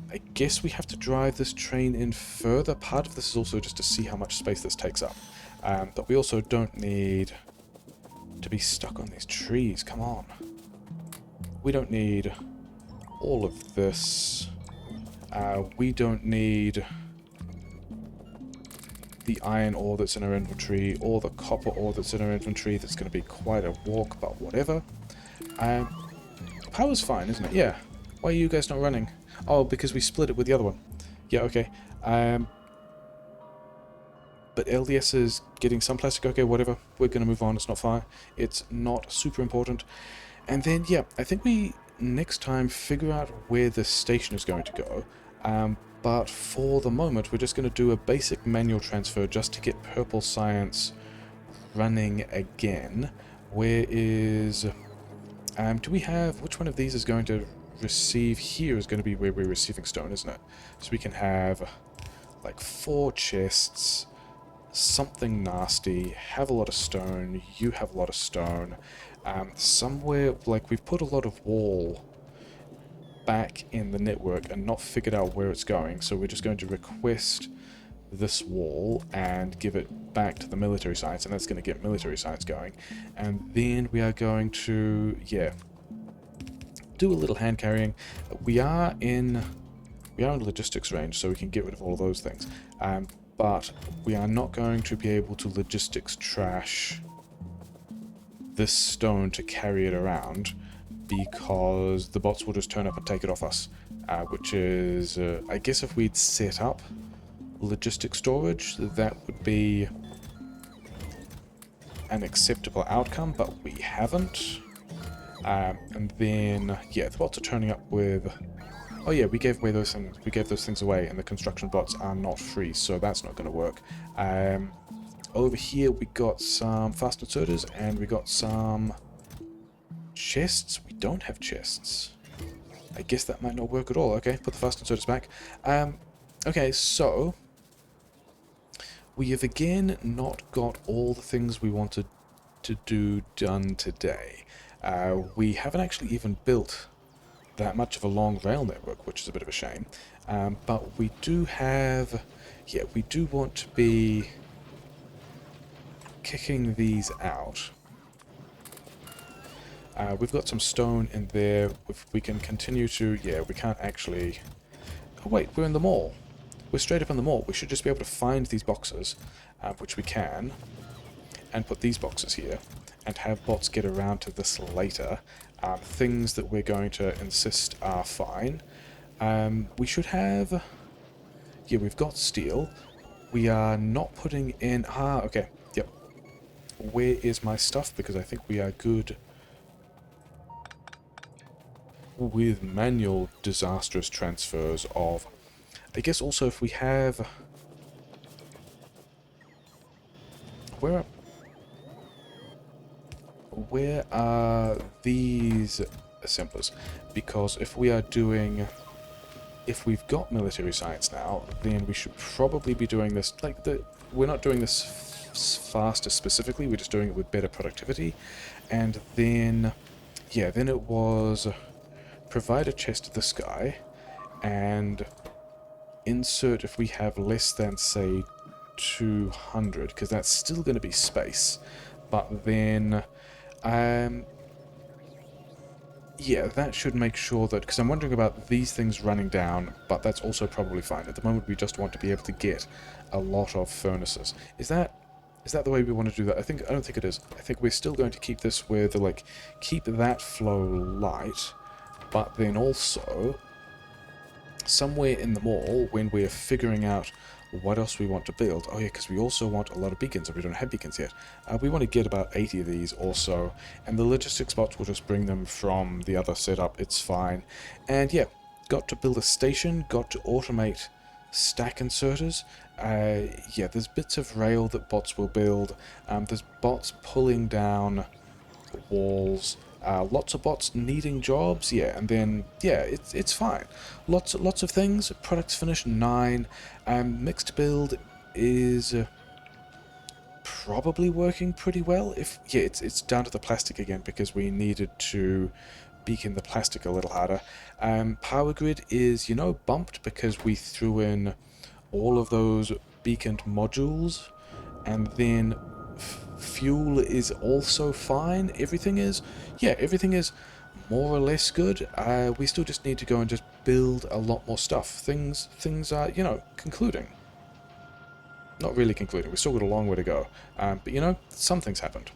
I guess we have to drive this train in further. Part of this is also just to see how much space this takes up. But we also don't need to be stuck on these trees. Come on. We don't need all of this. We don't need the iron ore that's in our inventory, or the copper ore that's in our inventory. That's going to be quite a walk, but whatever. Power's fine, isn't it? Yeah. Why are you guys not running? Oh, because we split it with the other one. Yeah, okay. But LDS is getting some plastic. Okay, whatever. We're going to move on. It's not fire. It's not super important. And then, yeah, I think we next time figure out where the station is going to go. But for the moment, we're just going to do a basic manual transfer just to get purple science running again. Where is... do we have... Which one of these is going to receive here is going to be where we're receiving stone, isn't it? So we can have like 4 chests, something nasty, have a lot of stone, you have a lot of stone. Somewhere, like, we've put a lot of wall back in the network and not figured out where it's going, so we're just going to request this wall and give it back to the military science, and that's going to get military science going. And then we are going to, yeah, do a little hand carrying. We are in logistics range, so we can get rid of all of those things. But we are not going to be able to logistics trash this stone to carry it around, because the bots will just turn up and take it off us. Which is, I guess if we'd set up logistics storage, that would be an acceptable outcome, but we haven't. And then, yeah, the bots are turning up with... Oh yeah, we gave away those things. We gave those things away, and the construction bots are not free, so that's not going to work. Over here we got some fast inserters, and we got some chests. We don't have chests. I guess that might not work at all. Okay, put the fast inserters back. Okay, so we have again not got all the things we wanted to do done today. We haven't actually even built that much of a long rail network, which is a bit of a shame. But we do have... Yeah, we do want to be kicking these out. We've got some stone in there. If we can continue to... Yeah, we can't actually... Oh wait, we're in the mall. We're straight up in the mall. We should just be able to find these boxes, which we can, and put these boxes here, and have bots get around to this later. Things that we're going to insist are fine. We should have... Yeah, we've got steel. We are not putting in... Ah, okay. Yep. Where is my stuff? Because I think we are good with manual disastrous transfers of... I guess also if we have... Where are these assemblers? Because if we are doing... If we've got military science now, then we should probably be doing this... Like, we're not doing this faster specifically, we're just doing it with better productivity. And then... Yeah, then it was... Provide a chest to this guy, and insert if we have less than, say, 200, because that's still going to be space. But then... yeah, that should make sure that... Because I'm wondering about these things running down, but that's also probably fine. At the moment, we just want to be able to get a lot of furnaces. Is that the way we want to do that? I don't think it is. I think we're still going to keep this with, like, keep that flow light, but then also, somewhere in the mall, when we're figuring out what else we want to build... Oh yeah, because we also want a lot of beacons, and we don't have beacons yet. We want to get about 80 of these also, and the logistics bots will just bring them from the other setup, it's fine. And yeah, got to build a station, got to automate stack inserters. Yeah, there's bits of rail that bots will build. There's bots pulling down walls. Lots of bots needing jobs, yeah, and then, yeah, it's fine. Lots of things. Products finished 9. Mixed build is probably working pretty well. Yeah, it's down to the plastic again because we needed to beacon the plastic a little harder. Power grid is, bumped because we threw in all of those beaconed modules, and then fuel is also fine. Everything is more or less good. We still just need to go and just build a lot more stuff. Things are, concluding. Not really concluding. We've still got a long way to go. But, some things happened.